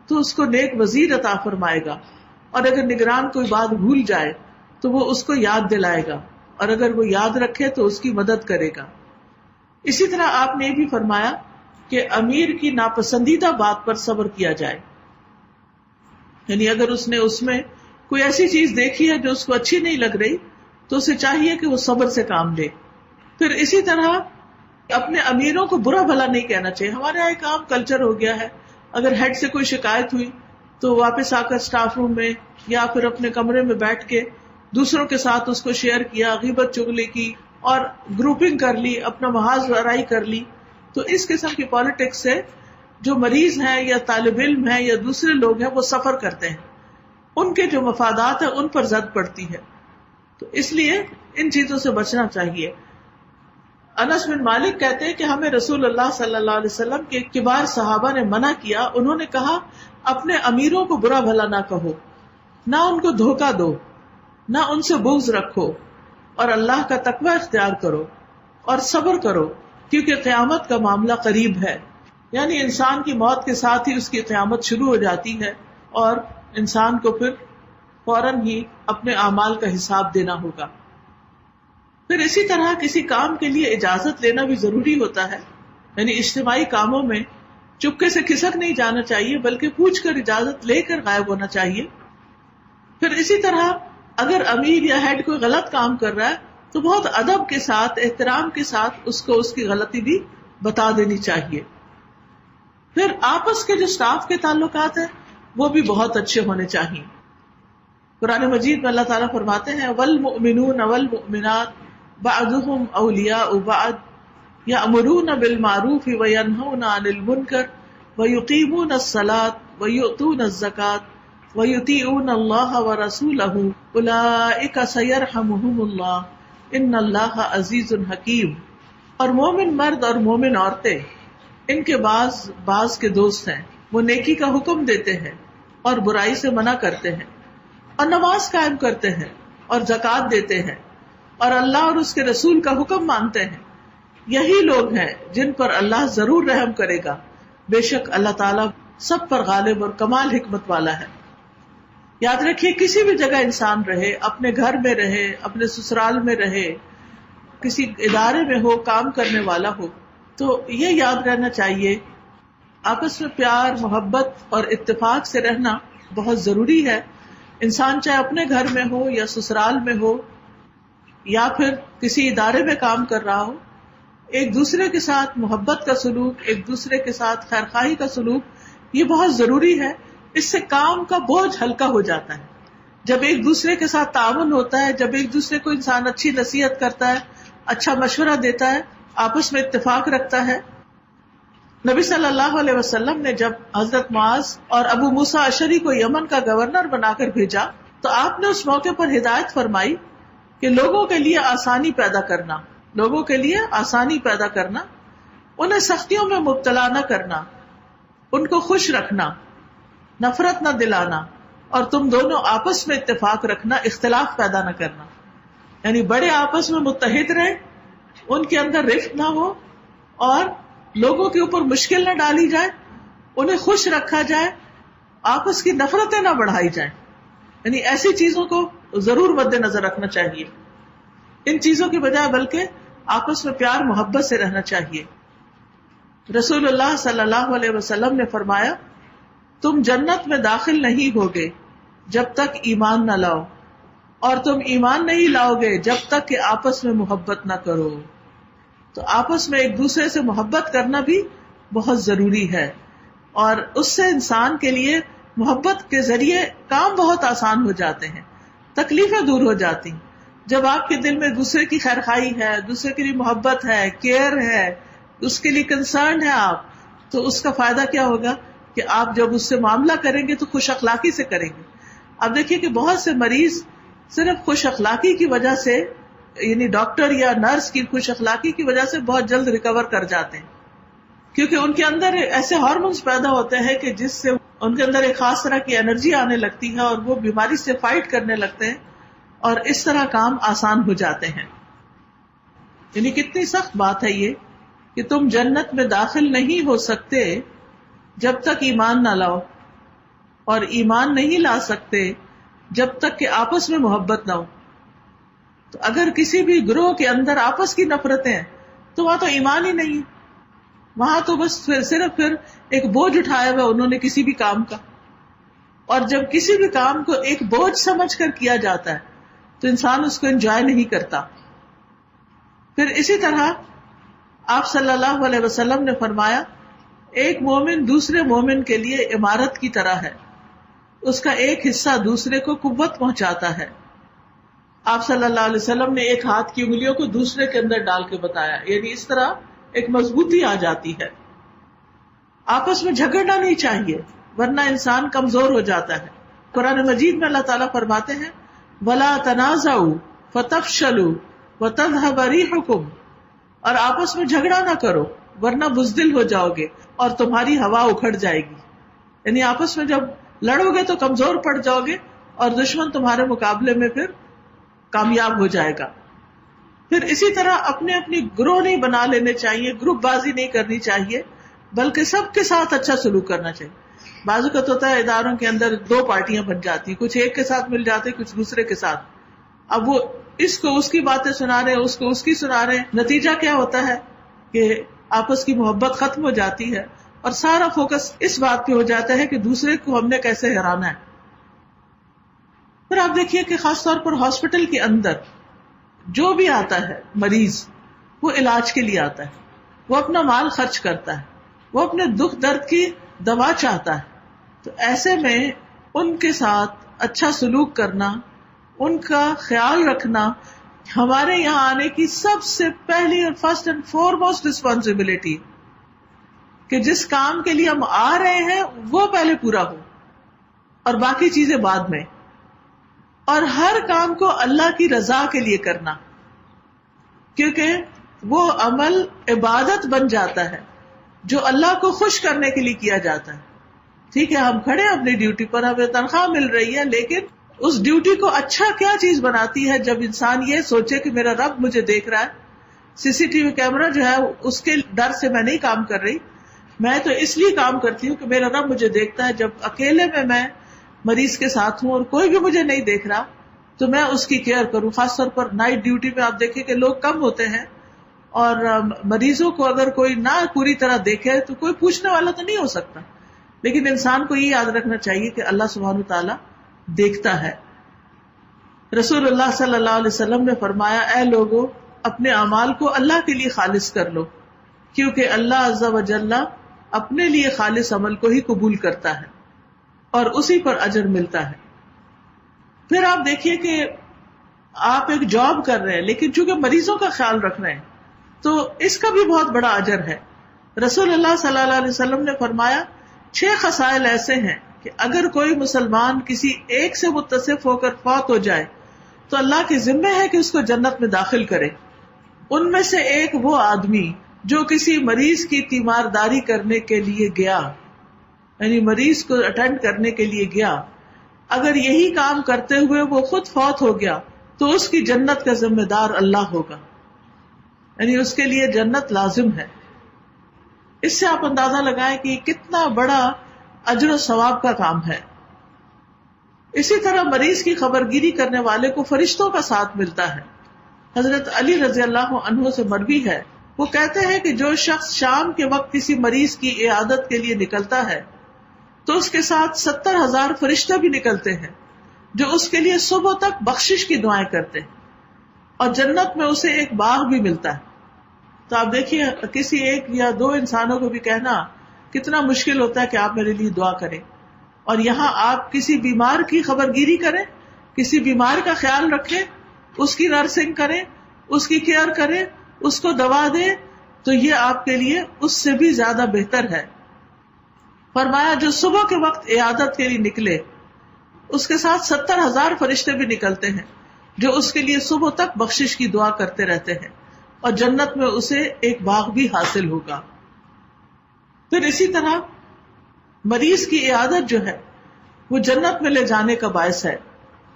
تو اس کو نیک وزیر عطا فرمائے گا، اور اگر نگران کوئی بات بھول جائے تو وہ اس کو یاد دلائے گا، اور اگر وہ یاد رکھے تو اس کی مدد کرے گا. اسی طرح آپ نے یہ بھی فرمایا کہ امیر کی ناپسندیدہ بات پر صبر کیا جائے، یعنی اگر اس نے اس میں کوئی ایسی چیز دیکھی ہے جو اس کو اچھی نہیں لگ رہی تو اسے چاہیے کہ وہ صبر سے کام لے. پھر اسی طرح اپنے امیروں کو برا بھلا نہیں کہنا چاہیے. ہمارے یہاں ایک عام کلچر ہو گیا ہے، اگر ہیڈ سے کوئی شکایت ہوئی تو واپس آ کر اسٹاف روم میں یا پھر اپنے کمرے میں بیٹھ کے دوسروں کے ساتھ اس کو شیئر کیا، غیبت چغلی کی اور گروپنگ کر لی، اپنا محاذ ورائے کر لی. تو اس قسم کی پالیٹکس سے جو مریض ہیں یا طالب علم ہیں یا دوسرے لوگ ہیں وہ سفر کرتے ہیں، ان کے جو مفادات ہیں ان پر زد پڑتی ہے. تو اس لیے ان چیزوں سے بچنا چاہیے. انس بن مالک کہتے ہیں کہ ہمیں رسول اللہ صلی اللہ علیہ وسلم کے کبار صحابہ نے منع کیا. انہوں نے کہا اپنے امیروں کو برا بھلا نہ کہو، نہ ان کو دھوکہ دو، نہ ان سے بغض رکھو، اور اللہ کا تقوی اختیار کرو اور صبر کرو، کیونکہ قیامت کا معاملہ قریب ہے. یعنی انسان کی موت کے ساتھ ہی اس کی قیامت شروع ہو جاتی ہے اور انسان کو پھر فوراً ہی اپنے اعمال کا حساب دینا ہوگا. پھر اسی طرح کسی کام کے لیے اجازت لینا بھی ضروری ہوتا ہے. یعنی اجتماعی کاموں میں چپکے سے کھسک نہیں جانا چاہیے، بلکہ پوچھ کر اجازت لے کر غائب ہونا چاہیے. پھر اسی طرح اگر امیر یا ہیڈ کوئی غلط کام کر رہا ہے تو بہت ادب کے ساتھ، احترام کے ساتھ اس کو اس کی غلطی بھی بتا دینی چاہیے. پھر آپس کے جو سٹاف کے تعلقات ہیں وہ بھی بہت اچھے ہونے چاہیے. قرآن مجید میں اللہ تعالیٰ فرماتے ہیں والمؤمنون والمؤمنات بعضهم اولیاء بعض یأمرون بالمعروف وینہون عن المنکر ویقیمون الصلاة ویؤتون الزکاة ویطیعون اللہ ورسولہ اولئک سیرحمہم اللہ ان اللہ عزیز حکیم. اور مومن مرد اور مومن عورتیں ان کے بعض کے دوست ہیں، وہ نیکی کا حکم دیتے ہیں اور برائی سے منع کرتے ہیں اور نماز قائم کرتے ہیں اور زکوٰۃ دیتے ہیں اور اللہ اور اس کے رسول کا حکم مانتے ہیں. یہی لوگ ہیں جن پر اللہ ضرور رحم کرے گا، بے شک اللہ تعالیٰ سب پر غالب اور کمال حکمت والا ہے. یاد رکھیے کسی بھی جگہ انسان رہے، اپنے گھر میں رہے، اپنے سسرال میں رہے، کسی ادارے میں ہو، کام کرنے والا ہو، تو یہ یاد رہنا چاہیے آپس میں پیار، محبت اور اتفاق سے رہنا بہت ضروری ہے. انسان چاہے اپنے گھر میں ہو یا سسرال میں ہو یا پھر کسی ادارے میں کام کر رہا ہو، ایک دوسرے کے ساتھ محبت کا سلوک، ایک دوسرے کے ساتھ خیرخواہی کا سلوک یہ بہت ضروری ہے. اس سے کام کا بوجھ ہلکا ہو جاتا ہے. جب ایک دوسرے کے ساتھ تعاون ہوتا ہے، جب ایک دوسرے کو انسان اچھی نصیحت کرتا ہے، اچھا مشورہ دیتا ہے، آپس میں اتفاق رکھتا ہے. نبی صلی اللہ علیہ وسلم نے جب حضرت معاذ اور ابو موسیٰ اشعری کو یمن کا گورنر بنا کر بھیجا تو آپ نے اس موقع پر ہدایت فرمائی کہ لوگوں کے لیے آسانی پیدا کرنا، انہیں سختیوں میں مبتلا نہ کرنا، ان کو خوش رکھنا، نفرت نہ دلانا، اور تم دونوں آپس میں اتفاق رکھنا، اختلاف پیدا نہ کرنا. یعنی بڑے آپس میں متحد رہیں، ان کے اندر رفت نہ ہو اور لوگوں کے اوپر مشکل نہ ڈالی جائے، انہیں خوش رکھا جائے، آپس کی نفرتیں نہ بڑھائی جائیں. یعنی ایسی چیزوں کو ضرور مد نظر رکھنا چاہیے. ان چیزوں کی بجائے بلکہ آپس میں پیار محبت سے رہنا چاہیے. رسول اللہ صلی اللہ علیہ وسلم نے فرمایا تم جنت میں داخل نہیں ہوگے جب تک ایمان نہ لاؤ، اور تم ایمان نہیں لاؤ گے جب تک کہ آپس میں محبت نہ کرو. تو آپس میں ایک دوسرے سے محبت کرنا بھی بہت ضروری ہے، اور اس سے انسان کے لیے محبت کے ذریعے کام بہت آسان ہو جاتے ہیں، تکلیفیں دور ہو جاتی. جب آپ کے دل میں دوسرے کی خیرخواہی ہے، دوسرے کے لیے محبت ہے، کیئر ہے، اس کے لیے کنسرن ہے آپ، تو اس کا فائدہ کیا ہوگا کہ آپ جب اس سے معاملہ کریں گے تو خوش اخلاقی سے کریں گے. اب دیکھیے کہ بہت سے مریض صرف خوش اخلاقی کی وجہ سے، یعنی ڈاکٹر یا نرس کی خوش اخلاقی کی وجہ سے بہت جلد ریکور کر جاتے ہیں، کیونکہ ان کے اندر ایسے ہارمونز پیدا ہوتے ہیں کہ جس سے ان کے اندر ایک خاص طرح کی انرجی آنے لگتی ہے اور وہ بیماری سے فائٹ کرنے لگتے ہیں، اور اس طرح کام آسان ہو جاتے ہیں. یعنی کتنی سخت بات ہے یہ کہ تم جنت میں داخل نہیں ہو سکتے جب تک ایمان نہ لاؤ، اور ایمان نہیں لا سکتے جب تک کہ آپس میں محبت نہ ہو. تو اگر کسی بھی گروہ کے اندر آپس کی نفرتیں ہیں تو وہاں تو ایمان ہی نہیں ہے، وہاں تو بس صرف ایک بوجھ اٹھایا ہوا انہوں نے کسی بھی کام کا. اور جب کسی بھی کام کو ایک بوجھ سمجھ کر کیا جاتا ہے تو انسان اس کو انجوائے نہیں کرتا. پھر اسی طرح آپ صلی اللہ علیہ وسلم نے فرمایا ایک مومن دوسرے مومن کے لیے عمارت کی طرح ہے. اس کا ایک حصہ دوسرے کو قوت پہنچاتا ہے. آپ صلی اللہ علیہ وسلم نے ایک ہاتھ کی انگلیوں کو دوسرے کے اندر ڈال کے بتایا، یعنی اس طرح ایک مضبوطی آ جاتی ہے. آپس میں جھگڑنا نہیں چاہیے ورنہ انسان کمزور ہو جاتا ہے. قرآن مجید میں اللہ تعالیٰ فرماتے ہیں وَلَا تَنَازَعُوا فَتَفْشَلُوا وَتَذْهَبَ رِيحُكُمْ، اور آپس میں جھگڑا نہ کرو ورنہ بزدل ہو جاؤ گے اور تمہاری ہوا اکھڑ جائے گی. یعنی آپس میں جب لڑو گے تو کمزور پڑ جاؤ گے اور دشمن تمہارے مقابلے میں پھر کامیاب ہو جائے گا. پھر اسی طرح اپنے اپنی گروہ نہیں بنا لینے چاہیے، گروپ بازی نہیں کرنی چاہیے، بلکہ سب کے ساتھ اچھا سلوک کرنا چاہیے. بعض اوقات ہوتا ہے اداروں کے اندر دو پارٹیاں بن جاتی ہیں، کچھ ایک کے ساتھ مل جاتے ہیں، کچھ دوسرے کے ساتھ. اب وہ اس کو اس کی باتیں سنا رہے ہیں، اس کو اس کی سنا رہے ہیں. نتیجہ کیا ہوتا ہے کہ آپس کی محبت ختم ہو جاتی ہے اور سارا فوکس اس بات پہ ہو جاتا ہے کہ دوسرے کو ہم نے کیسے ہرانا ہے. پھر آپ دیکھیے کہ خاص طور پر ہاسپٹل کے اندر جو بھی آتا ہے مریض، وہ علاج کے لیے آتا ہے، وہ اپنا مال خرچ کرتا ہے، وہ اپنے دکھ درد کی دوا چاہتا ہے. تو ایسے میں ان کے ساتھ اچھا سلوک کرنا، ان کا خیال رکھنا ہمارے یہاں آنے کی سب سے پہلی اور فرسٹ اینڈ فارموسٹ رسپانسبلٹی، کہ جس کام کے لیے ہم آ رہے ہیں وہ پہلے پورا ہو اور باقی چیزیں بعد میں. اور ہر کام کو اللہ کی رضا کے لیے کرنا، کیونکہ وہ عمل عبادت بن جاتا ہے جو اللہ کو خوش کرنے کے لیے کیا جاتا ہے. ٹھیک ہے ہم کھڑے ہیں اپنی ڈیوٹی پر، ہمیں تنخواہ مل رہی ہے، لیکن اس ڈیوٹی کو اچھا کیا چیز بناتی ہے جب انسان یہ سوچے کہ میرا رب مجھے دیکھ رہا ہے. CCTV کیمرہ جو ہے اس کے ڈر سے میں نہیں کام کر رہی، میں تو اس لیے کام کرتی ہوں کہ میرا رب مجھے دیکھتا ہے. جب اکیلے میں مریض کے ساتھ ہوں اور کوئی بھی مجھے نہیں دیکھ رہا تو میں اس کی کیئر کروں. خاص طور پر نائٹ ڈیوٹی میں آپ دیکھیں کہ لوگ کم ہوتے ہیں اور مریضوں کو اگر کوئی نہ پوری طرح دیکھے تو کوئی پوچھنے والا تو نہیں ہو سکتا، لیکن انسان کو یہ یاد رکھنا چاہیے کہ اللہ سبحانہ تعالیٰ دیکھتا ہے. رسول اللہ صلی اللہ علیہ وسلم نے فرمایا اے لوگو اپنے اعمال کو اللہ کے لیے خالص کر لو، کیونکہ اللہ عز و جل اپنے لیے خالص عمل کو ہی قبول کرتا ہے اور اسی پر اجر ملتا ہے. پھر آپ دیکھیے کہ آپ ایک جاب کر رہے ہیں لیکن چونکہ مریضوں کا خیال رکھ رہے ہیں تو اس کا بھی بہت بڑا اجر ہے. رسول اللہ صلی اللہ علیہ وسلم نے فرمایا 6 خصائل ایسے ہیں کہ اگر کوئی مسلمان کسی ایک سے متصف ہو کر فوت ہو جائے تو اللہ کے ذمہ ہے کہ اس کو جنت میں داخل کرے. ان میں سے ایک وہ آدمی جو کسی مریض کی تیمارداری کرنے کے لیے گیا، یعنی مریض کو اٹینڈ کرنے کے لیے گیا، اگر یہی کام کرتے ہوئے وہ خود فوت ہو گیا تو اس کی جنت کا ذمہ دار اللہ ہوگا، یعنی اس کے لیے جنت لازم ہے. اس سے آپ اندازہ لگائیں کہ کتنا بڑا اجر و ثواب کا کام ہے. اسی طرح مریض کی خبرگیری کرنے والے کو فرشتوں کا ساتھ ملتا ہے. حضرت علی رضی اللہ عنہ سے مروی ہے، وہ کہتے ہیں کہ جو شخص شام کے وقت کسی مریض کی عیادت کے لیے نکلتا ہے تو اس کے ساتھ 70,000 فرشتے بھی نکلتے ہیں جو اس کے لیے صبح تک بخشش کی دعائیں کرتے ہیں، اور جنت میں اسے ایک باغ بھی ملتا ہے. تو آپ دیکھیے کسی ایک یا 2 انسانوں کو بھی کہنا کتنا مشکل ہوتا ہے کہ آپ میرے لیے دعا کریں، اور یہاں آپ کسی بیمار کی خبرگیری کریں، کسی بیمار کا خیال رکھیں، اس کی نرسنگ کریں، اس کی کیئر کریں، اس کو دوا دیں، تو یہ آپ کے لیے اس سے بھی زیادہ بہتر ہے. فرمایا جو صبح کے وقت عیادت کے لیے نکلے اس کے ساتھ 70,000 فرشتے بھی نکلتے ہیں جو اس کے لیے صبح تک بخشش کی دعا کرتے رہتے ہیں، اور جنت میں اسے ایک باغ بھی حاصل ہوگا. پھر اسی طرح مریض کی عیادت جو ہے وہ جنت میں لے جانے کا باعث ہے.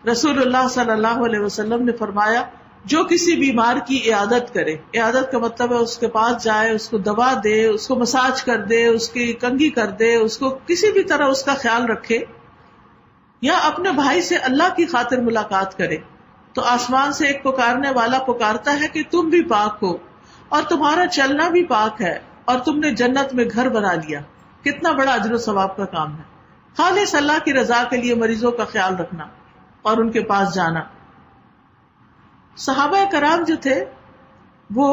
رسول اللہ صلی اللہ علیہ وسلم نے فرمایا جو کسی بیمار کی عیادت کرے، عیادت کا مطلب ہے اس کے پاس جائے، اس کو دوا دے، اس کو مساج کر دے، اس کی کنگھی کر دے، اس کو کسی بھی طرح اس کا خیال رکھے، یا اپنے بھائی سے اللہ کی خاطر ملاقات کرے، تو آسمان سے ایک پکارنے والا پکارتا ہے کہ تم بھی پاک ہو اور تمہارا چلنا بھی پاک ہے اور تم نے جنت میں گھر بنا لیا. کتنا بڑا اجر و ثواب کا کام ہے خالص اللہ کی رضا کے لیے مریضوں کا خیال رکھنا اور ان کے پاس جانا. صحابہ کرام جو تھے وہ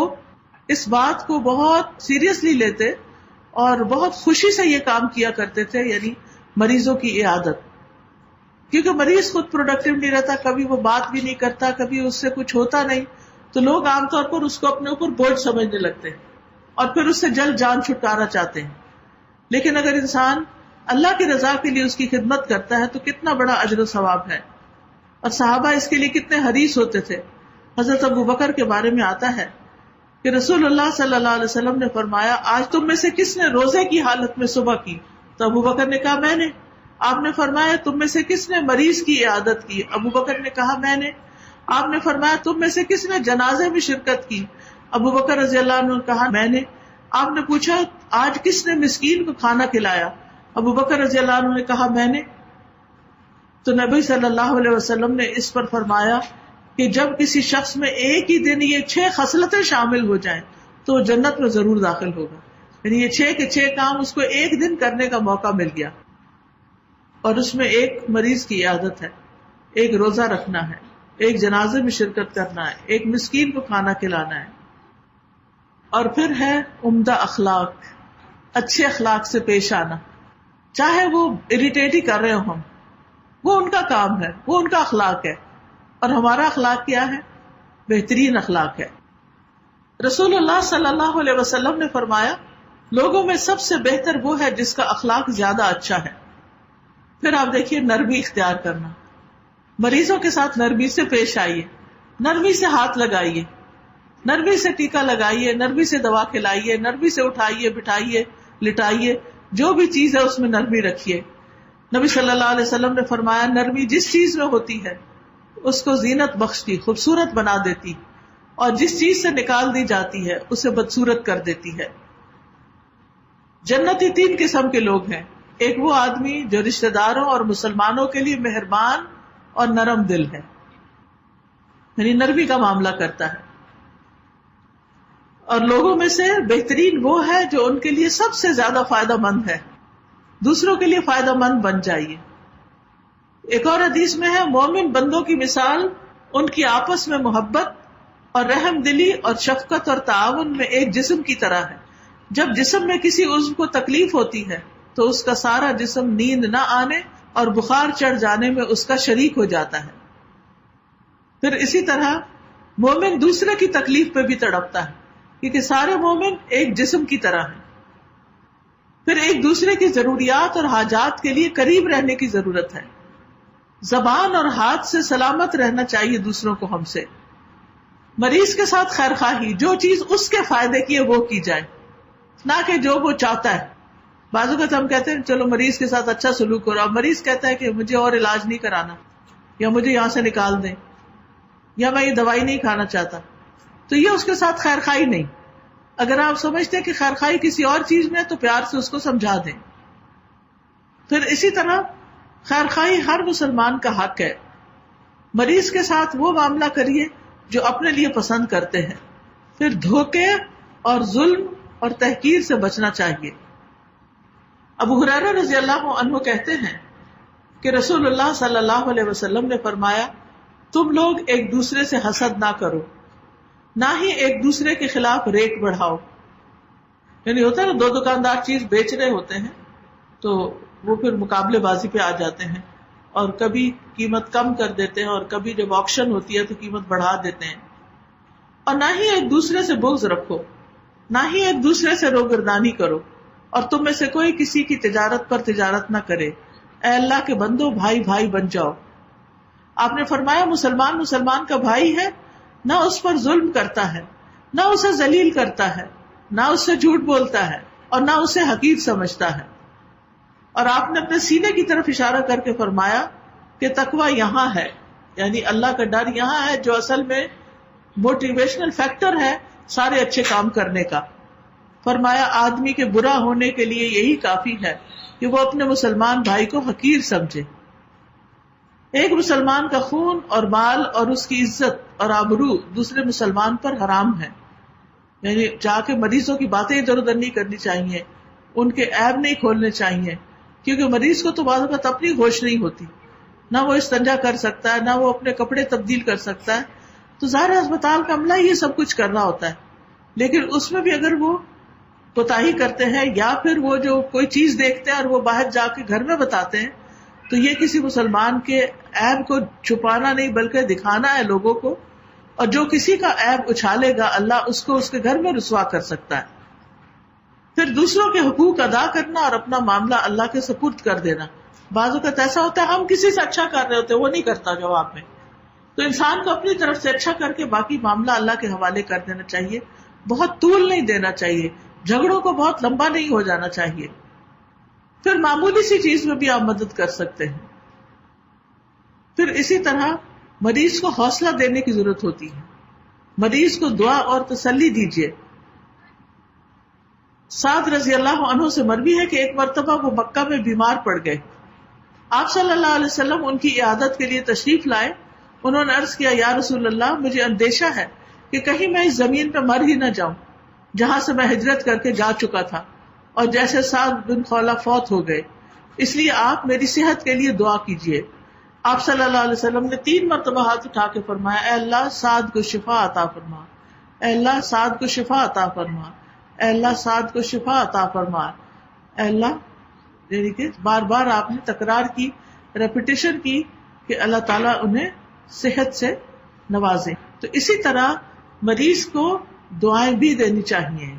اس بات کو بہت سیریسلی لیتے اور بہت خوشی سے یہ کام کیا کرتے تھے، یعنی مریضوں کی عیادت. کیونکہ مریض خود پروڈکٹیو نہیں رہتا، کبھی وہ بات بھی نہیں کرتا، کبھی اس سے کچھ ہوتا نہیں، تو لوگ عام طور پر اس کو اپنے اوپر بوجھ سمجھنے لگتے ہیں اور پھر اس سے جلد جان چھٹکارا چاہتے ہیں. لیکن اگر انسان اللہ کی رضا کے لیے اس کی خدمت کرتا ہے تو کتنا بڑا اجر و ثواب ہے. اور صحابہ اس کے لیے کتنے حریص ہوتے تھے. حضرت ابو بکر کے بارے میں آتا ہے کہ رسول اللہ صلی اللہ علیہ وسلم نے فرمایا آج تم میں سے کس نے روزے کی حالت میں صبح کی؟ تو ابو بکر نے کہا میں نے. آپ نے فرمایا تم میں سے کس نے مریض کی عیادت کی؟ ابو بکر نے کہا میں نے. آپ نے فرمایا تم میں سے کس نے جنازے میں شرکت کی؟ ابو بکر رضی اللہ عنہ نے کہا میں نے. آپ نے پوچھا آج کس نے مسکین کو کھانا کھلایا؟ ابو بکر رضی اللہ عنہ نے کہا میں نے. تو نبی صلی اللہ علیہ وسلم نے اس پر فرمایا کہ جب کسی شخص میں ایک ہی دن یہ 6 خصلتیں شامل ہو جائیں تو وہ جنت میں ضرور داخل ہوگا. یعنی یہ 6 کے 6 کام اس کو ایک دن کرنے کا موقع مل گیا، اور اس میں ایک مریض کی عیادت ہے، ایک روزہ رکھنا ہے، ایک جنازے میں شرکت کرنا ہے، ایک مسکین کو کھانا کھلانا ہے، اور پھر ہے عمدہ اخلاق، اچھے اخلاق سے پیش آنا. چاہے وہ اریٹیٹ ہی کر رہے ہوں ہم، وہ ان کا کام ہے، وہ ان کا اخلاق ہے، اور ہمارا اخلاق کیا ہے؟ بہترین اخلاق ہے. رسول اللہ صلی اللہ علیہ وسلم نے فرمایا لوگوں میں سب سے بہتر وہ ہے جس کا اخلاق زیادہ اچھا ہے. پھر آپ دیکھیے نرمی اختیار کرنا، مریضوں کے ساتھ نرمی سے پیش آئیے، نرمی سے ہاتھ لگائیے، نرمی سے ٹیکا لگائیے، نرمی سے دوا کھلائیے، نرمی سے اٹھائیے بٹھائیے لٹائیے، جو بھی چیز ہے اس میں نرمی رکھیے. نبی صلی اللہ علیہ وسلم نے فرمایا نرمی جس چیز میں ہوتی ہے اس کو زینت بخشتی، خوبصورت بنا دیتی، اور جس چیز سے نکال دی جاتی ہے اسے بدصورت کر دیتی ہے. جنتی 3 قسم کے لوگ ہیں. ایک وہ آدمی جو رشتہ داروں اور مسلمانوں کے لیے مہربان اور نرم دل ہے، یعنی نرمی کا معاملہ کرتا ہے. اور لوگوں میں سے بہترین وہ ہے جو ان کے لیے سب سے زیادہ فائدہ مند ہے، دوسروں کے لیے فائدہ مند بن جائیے. ایک اور حدیث میں ہے مومن بندوں کی مثال ان کی آپس میں محبت اور رحم دلی اور شفقت اور تعاون میں ایک جسم کی طرح ہے. جب جسم میں کسی عضو کو تکلیف ہوتی ہے تو اس کا سارا جسم نیند نہ آنے اور بخار چڑھ جانے میں اس کا شریک ہو جاتا ہے. پھر اسی طرح مومن دوسرے کی تکلیف پہ بھی تڑپتا ہے، کیونکہ سارے مومن ایک جسم کی طرح ہیں. پھر ایک دوسرے کی ضروریات اور حاجات کے لیے قریب رہنے کی ضرورت ہے. زبان اور ہاتھ سے سلامت رہنا چاہیے دوسروں کو ہم سے. مریض کے ساتھ خیر خواہی، جو چیز اس کے فائدے کی ہے وہ کی جائے، نہ کہ جو وہ چاہتا ہے. بعض اوقات ہم کہتے ہیں چلو مریض کے ساتھ اچھا سلوک کرو، اب مریض کہتا ہے کہ مجھے اور علاج نہیں کرانا، یا مجھے یہاں سے نکال دیں، یا میں یہ دوائی نہیں کھانا چاہتا، تو یہ اس کے ساتھ خیر خواہی نہیں. اگر آپ سمجھتے ہیں کہ خیر خواہی کسی اور چیز میں ہے تو پیار سے اس کو سمجھا دیں. پھر اسی طرح خیر خواہی ہر مسلمان کا حق ہے. مریض کے ساتھ وہ معاملہ کریے جو اپنے لیے پسند کرتے ہیں. پھر دھوکے اور ظلم اور تحقیر سے بچنا چاہیے. ابو ہریرہ رضی اللہ عنہ کہتے ہیں کہ رسول اللہ صلی اللہ علیہ وسلم نے فرمایا تم لوگ ایک دوسرے سے حسد نہ کرو، نہ ہی ایک دوسرے کے خلاف ریٹ بڑھاؤ. یعنی ہوتا ہے نا، 2 دکاندار چیز بیچ رہے ہوتے ہیں تو وہ پھر مقابلے بازی پہ آ جاتے ہیں، اور کبھی قیمت کم کر دیتے ہیں، اور کبھی جب آکشن ہوتی ہے تو قیمت بڑھا دیتے ہیں. اور نہ ہی ایک دوسرے سے بغض رکھو، نہ ہی ایک دوسرے سے روگردانی کرو، اور تم میں سے کوئی کسی کی تجارت پر تجارت نہ کرے. اے اللہ کے بندو، بھائی بھائی بن جاؤ. آپ نے فرمایا مسلمان مسلمان کا بھائی ہے، نہ اس پر ظلم کرتا ہے، نہ اسے ذلیل کرتا ہے، نہ اس سے جھوٹ بولتا ہے، اور نہ اسے حقیر سمجھتا ہے. اور آپ نے اپنے سینے کی طرف اشارہ کر کے فرمایا کہ تقویٰ یہاں ہے، یعنی اللہ کا ڈر یہاں ہے، جو اصل میں موٹیویشنل فیکٹر ہے سارے اچھے کام کرنے کا. فرمایا آدمی کے برا ہونے کے لیے یہی کافی ہے کہ وہ اپنے مسلمان بھائی کو حقیر سمجھے. ایک مسلمان کا خون اور مال اور اس کی عزت اور آبرو دوسرے مسلمان پر حرام ہے. یعنی جا کے مریضوں کی باتیں ادھر ادھر نہیں کرنی چاہیے، ان کے عیب نہیں کھولنے چاہیے، کیونکہ مریض کو تو بعض اوقات اپنی ہوش نہیں ہوتی، نہ وہ استنجا کر سکتا ہے، نہ وہ اپنے کپڑے تبدیل کر سکتا ہے. تو ظاہر اسپتال کا عملہ یہ سب کچھ کرنا ہوتا ہے، لیکن اس میں بھی اگر وہ کوتاہی کرتے ہیں، یا پھر وہ جو کوئی چیز دیکھتے ہیں اور وہ باہر جا کے گھر میں بتاتے ہیں، تو یہ کسی مسلمان کے عیب کو چھپانا نہیں بلکہ دکھانا ہے لوگوں کو، اور جو کسی کا عیب اچھالے گا اللہ اس کو اس کے گھر میں رسوا کر سکتا ہے۔ پھر دوسروں کے حقوق ادا کرنا اور اپنا معاملہ اللہ کے سپرد کر دینا۔ بعض اوقات ایسا ہوتا ہے ہم کسی سے اچھا کر رہے ہوتے ہیں، وہ نہیں کرتا جواب میں، تو انسان کو اپنی طرف سے اچھا کر کے باقی معاملہ اللہ کے حوالے کر دینا چاہیے، بہت طول نہیں دینا چاہیے، جھگڑوں کو بہت لمبا نہیں ہو جانا چاہیے۔ پھر معمولی سی چیز میں بھی آپ مدد کر سکتے ہیں۔ پھر اسی طرح مریض کو حوصلہ دینے کی ضرورت ہوتی ہے، مریض کو دعا اور تسلی دیجیے۔ سعد رضی اللہ عنہ سے مروی ہے کہ ایک مرتبہ وہ مکہ میں بیمار پڑ گئے، آپ صلی اللہ علیہ وسلم ان کی عیادت کے لیے تشریف لائے۔ انہوں نے عرض کیا، یا رسول اللہ، مجھے اندیشہ ہے کہ کہیں میں اس زمین پہ مر ہی نہ جاؤں جہاں سے میں ہجرت کر کے جا چکا تھا، اور جیسے سعد بن خولہ فوت ہو گئے، اس لیے آپ میری صحت کے لیے دعا کیجیے۔ آپ صلی اللہ علیہ وسلم نے 3 مرتبہ ہاتھ اٹھا کے فرمایا، اے اللہ سعد کو شفا عطا فرما، اے اللہ سعد کو شفا عطا فرما، اے اللہ سعد کو شفا عطا فرما، اے اللہ، یعنی کہ بار بار آپ نے تکرار کی، ریپیٹیشن کی کہ اللہ تعالیٰ انہیں صحت سے نوازے۔ تو اسی طرح مریض کو دعائیں بھی دینی چاہیے۔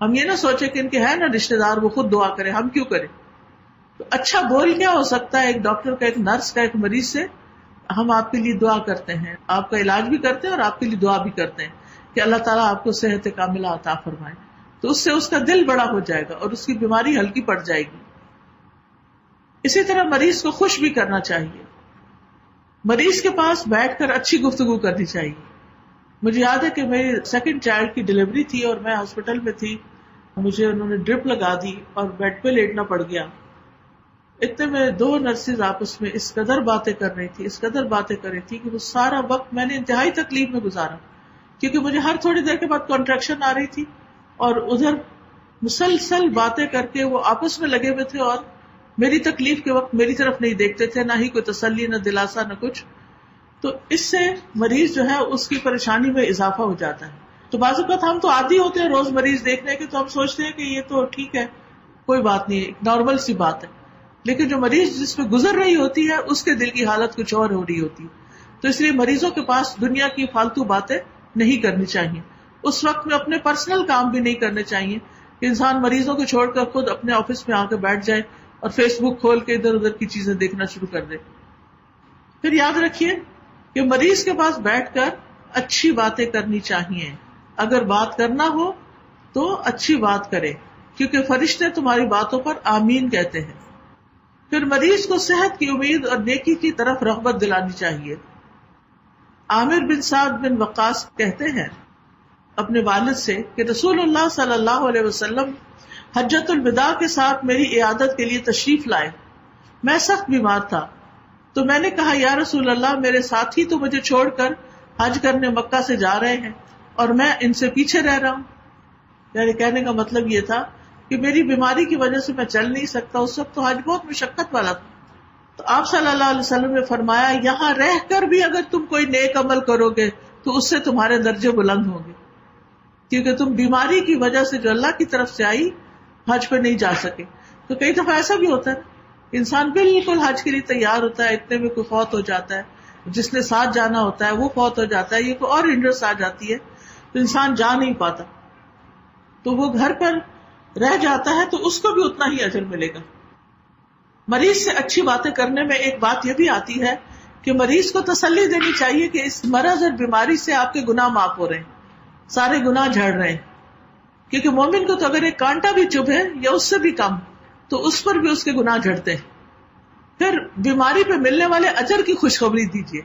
ہم یہ نہ سوچے کہ ان کے ہے نا رشتے دار، وہ خود دعا کرے، ہم کیوں کریں؟ تو اچھا بول کیا ہو سکتا ہے ایک ڈاکٹر کا، ایک نرس کا، ایک مریض سے، ہم آپ کے لیے دعا کرتے ہیں، آپ کا علاج بھی کرتے ہیں اور آپ کے لیے دعا بھی کرتے ہیں کہ اللہ تعالیٰ آپ کو صحت کاملہ عطا فرمائے، تو اس سے اس کا دل بڑا ہو جائے گا اور اس کی بیماری ہلکی پڑ جائے گی۔ اسی طرح مریض کو خوش بھی کرنا چاہیے، مریض کے پاس بیٹھ کر اچھی گفتگو کرنی چاہیے۔ مجھے یاد ہے کہ میری 2nd چائلڈ کی ڈلیوری تھی اور میں ہاسپٹل میں تھی، مجھے انہوں نے ڈرپ لگا دی اور بیڈ پہ لیٹنا پڑ گیا۔ اتنے میں 2 نرسز آپس میں اس قدر باتیں کر رہی تھی، اس قدر باتیں کر رہی تھی کہ وہ سارا وقت میں نے انتہائی تکلیف میں گزارا، کیونکہ مجھے ہر تھوڑی دیر کے بعد کنٹریکشن آ رہی تھی، اور ادھر مسلسل باتیں کر کے وہ آپس میں لگے ہوئے تھے اور میری تکلیف کے وقت میری طرف نہیں دیکھتے تھے، نہ ہی کوئی تسلی، نہ دلاسا، نہ کچھ۔ تو اس سے مریض جو ہے اس کی پریشانی میں اضافہ ہو جاتا ہے۔ تو بعض اوقات ہم تو عادی ہوتے ہیں روز مریض دیکھنے کے، تو ہم سوچتے ہیں کہ یہ تو ٹھیک ہے، کوئی بات نہیں، ایک نارمل سی بات ہے، لیکن جو مریض جس پہ گزر رہی ہوتی ہے اس کے دل کی حالت کچھ اور ہو رہی ہوتی ہے۔ تو اس لیے مریضوں کے پاس دنیا کی فالتو باتیں نہیں کرنی چاہیے، اس وقت میں اپنے پرسنل کام بھی نہیں کرنے چاہیے کہ انسان مریضوں کو چھوڑ کر خود اپنے آفس میں آ کے بیٹھ جائے اور فیس بک کھول کے ادھر ادھر کی چیزیں دیکھنا شروع کر دے۔ پھر یاد رکھیے کہ مریض کے پاس بیٹھ کر اچھی باتیں کرنی چاہیے، اگر بات کرنا ہو تو اچھی بات کرے، کیونکہ فرشتے تمہاری باتوں پر آمین کہتے ہیں۔ پھر مریض کو صحت کی امید اور نیکی کی طرف رغبت دلانی چاہیے۔ عامر بن سعد بن وقاص کہتے ہیں اپنے والد سے کہ رسول اللہ صلی اللہ علیہ وسلم حجۃ الوداع کے ساتھ میری عیادت کے لیے تشریف لائے، میں سخت بیمار تھا، تو میں نے کہا، یا رسول اللہ، میرے ساتھی تو مجھے چھوڑ کر حج کرنے مکہ سے جا رہے ہیں اور میں ان سے پیچھے رہ رہا ہوں۔ یعنی کہنے کا مطلب یہ تھا کہ میری بیماری کی وجہ سے میں چل نہیں سکتا، اس وقت تو حج بہت مشقت والا تھا۔ تو آپ صلی اللہ علیہ وسلم نے فرمایا، یہاں رہ کر بھی اگر تم کوئی نیک عمل کرو گے تو اس سے تمہارے درجے بلند ہوں گے، کیونکہ تم بیماری کی وجہ سے جو اللہ کی طرف سے آئی حج پہ نہیں جا سکے۔ تو کئی دفعہ ایسا بھی ہوتا ہے، انسان بالکل حج کے لیے تیار ہوتا ہے، اتنے میں کوئی فوت ہو جاتا ہے، جس نے ساتھ جانا ہوتا ہے وہ فوت ہو جاتا ہے، یہ کوئی اور ہنڈرنس آ جاتی ہے تو انسان جا نہیں پاتا، تو وہ گھر پر رہ جاتا ہے، تو اس کو بھی اتنا ہی اجر ملے گا۔ مریض سے اچھی باتیں کرنے میں ایک بات یہ بھی آتی ہے کہ مریض کو تسلی دینی چاہیے کہ اس مرض اور بیماری سے آپ کے گناہ معاف ہو رہے ہیں، سارے گناہ جھڑ رہے ہیں، کیونکہ مومن کو تو اگر ایک کانٹا بھی چبھے یا اس سے بھی کم تو اس پر بھی اس کے گناہ جھڑتے ہیں۔ پھر بیماری پہ ملنے والے اجر کی خوشخبری دیجیے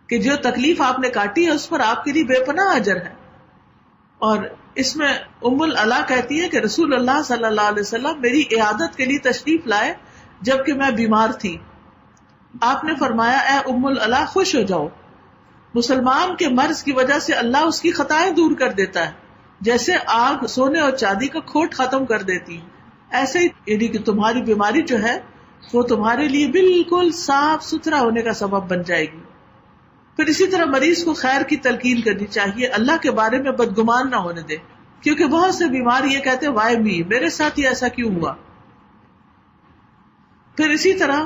کہ جو تکلیف آپ نے کاٹی ہے اس پر آپ کے لیے بے پناہ اجر ہے۔ اور اس میں ام العلا کہتی ہے کہ رسول اللہ صلی اللہ علیہ وسلم میری عیادت کے لیے تشریف لائے جبکہ میں بیمار تھی، آپ نے فرمایا، اے ام العلا، خوش ہو جاؤ، مسلمان کے مرض کی وجہ سے اللہ اس کی خطائیں دور کر دیتا ہے، جیسے آگ سونے اور چاندی کا کھوٹ ختم کر دیتی ہے، ایسے ہی یعنی کہ تمہاری بیماری جو ہے وہ تمہارے لیے بالکل صاف ستھرا ہونے کا سبب بن جائے گی۔ پھر اسی طرح مریض کو خیر کی تلقین کرنی چاہیے، اللہ کے بارے میں بدگمان نہ ہونے دے، کیونکہ بہت سے بیمار یہ کہتے ہیں، وائے می، میرے ساتھ ہی ایسا کیوں ہوا۔ پھر اسی طرح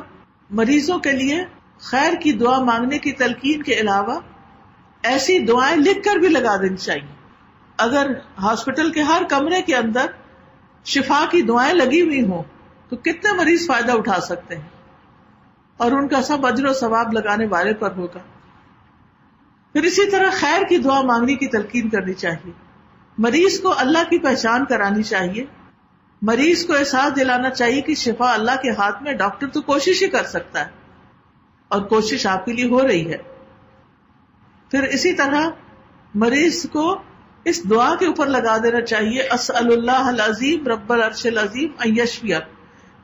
مریضوں کے لیے خیر کی دعا مانگنے کی تلقین کے علاوہ ایسی دعائیں لکھ کر بھی لگا دینی چاہیے. اگر ہاسپٹل کے ہر کمرے کے اندر شفا کی دعائیں لگی ہوئی ہوں تو کتنے مریض فائدہ اٹھا سکتے ہیں, اور ان کا سب اجر و ثواب لگانے والے پر ہوگا. پھر اسی طرح خیر کی دعا مانگنے کی تلقین کرنی چاہیے. مریض کو اللہ کی پہچان کرانی چاہیے. مریض کو احساس دلانا چاہیے کہ شفا اللہ کے ہاتھ میں, ڈاکٹر تو کوشش ہی کر سکتا ہے اور کوشش آپ کے لیے ہو رہی ہے. پھر اسی طرح مریض کو اس دعا کے اوپر لگا دینا چاہیے, اسأل اللہ العظیم رب العرش العظیم ان یشفیہ,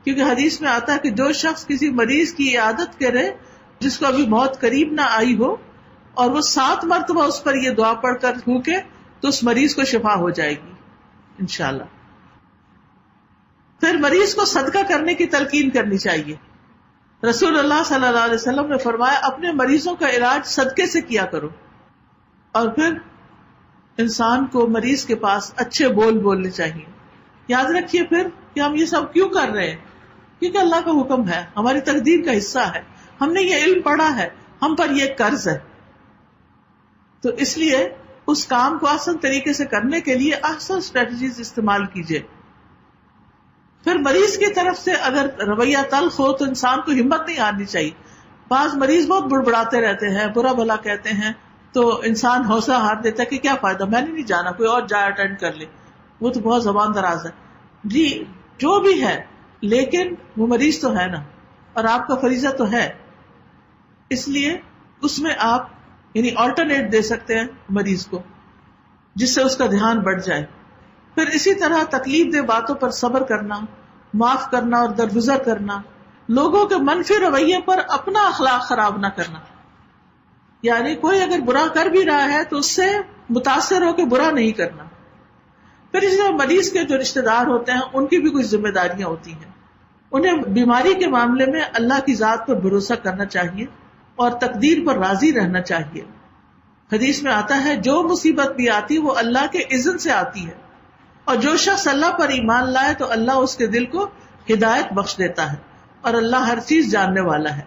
کیونکہ حدیث میں آتا ہے کہ جو شخص کسی مریض کی عیادت کرے جس کو ابھی موت قریب نہ آئی ہو, اور وہ 7 مرتبہ اس پر یہ دعا پڑھ کر تھوکے تو اس مریض کو شفا ہو جائے گی انشاءاللہ. پھر مریض کو صدقہ کرنے کی تلقین کرنی چاہیے. رسول اللہ صلی اللہ علیہ وسلم نے فرمایا اپنے مریضوں کا علاج صدقے سے کیا کرو. اور پھر انسان کو مریض کے پاس اچھے بول بولنے چاہیے. یاد رکھیے پھر کہ ہم یہ سب کیوں کر رہے ہیں, کیونکہ اللہ کا حکم ہے, ہماری تقدیر کا حصہ ہے, ہم نے یہ علم پڑھا ہے, ہم پر یہ قرض ہے. تو اس لیے اس کام کو آسان طریقے سے کرنے کے لیے احسن اسٹریٹجیز استعمال کیجیے. پھر مریض کی طرف سے اگر رویہ تلخ ہو تو انسان کو ہمت نہیں ہارنی چاہیے. بعض مریض بہت بڑبڑاتے رہتے ہیں, برا بھلا کہتے ہیں, تو انسان حوصلہ ہار دیتا ہے کہ کیا فائدہ, میں نے نہیں جانا, کوئی اور جائے اٹینڈ کر لے, وہ تو بہت زبان دراز ہے. جی جو بھی ہے, لیکن وہ مریض تو ہے نا, اور آپ کا فریضہ تو ہے, اس لیے اس میں آپ یعنی آلٹرنیٹ دے سکتے ہیں مریض کو, جس سے اس کا دھیان بڑھ جائے. پھر اسی طرح تکلیف دہ باتوں پر صبر کرنا, معاف کرنا اور درگزر کرنا. لوگوں کے منفی رویے پر اپنا اخلاق خراب نہ کرنا, یعنی کوئی اگر برا کر بھی رہا ہے تو اس سے متاثر ہو کے برا نہیں کرنا. پھر اسی طرح مریض کے جو رشتہ دار ہوتے ہیں ان کی بھی کچھ ذمہ داریاں ہوتی ہیں. انہیں بیماری کے معاملے میں اللہ کی ذات پر بھروسہ کرنا چاہیے اور تقدیر پر راضی رہنا چاہیے. حدیث میں آتا ہے جو مصیبت بھی آتی وہ اللہ کے اذن سے آتی ہے, اور جو شخص اللہ پر ایمان لائے تو اللہ اس کے دل کو ہدایت بخش دیتا ہے, اور اللہ ہر چیز جاننے والا ہے.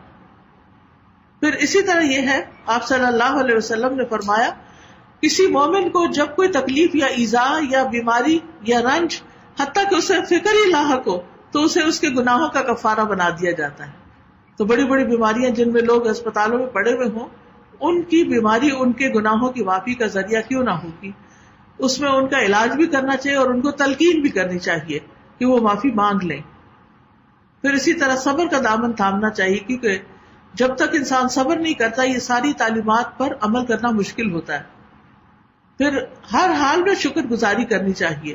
پھر اسی طرح یہ ہے, آپ صلی اللہ علیہ وسلم نے فرمایا کسی مومن کو جب کوئی تکلیف یا ایذا یا بیماری یا رنج, حتیٰ کہ اسے فکر ہی لاحق ہو, تو اسے اس کے گناہوں کا کفارہ بنا دیا جاتا ہے. تو بڑی بڑی بیماریاں جن میں لوگ اسپتالوں میں پڑے ہوئے ہوں, ان کی بیماری ان کے گناہوں کی معافی کا ذریعہ کیوں نہ ہوگی, اس میں ان کا علاج بھی کرنا چاہیے اور ان کو تلقین بھی کرنی چاہیے کہ وہ معافی مانگ لیں. پھر اسی طرح صبر کا دامن تھامنا چاہیے, کیونکہ جب تک انسان صبر نہیں کرتا یہ ساری تعلیمات پر عمل کرنا مشکل ہوتا ہے. پھر ہر حال میں شکر گزاری کرنی چاہیے.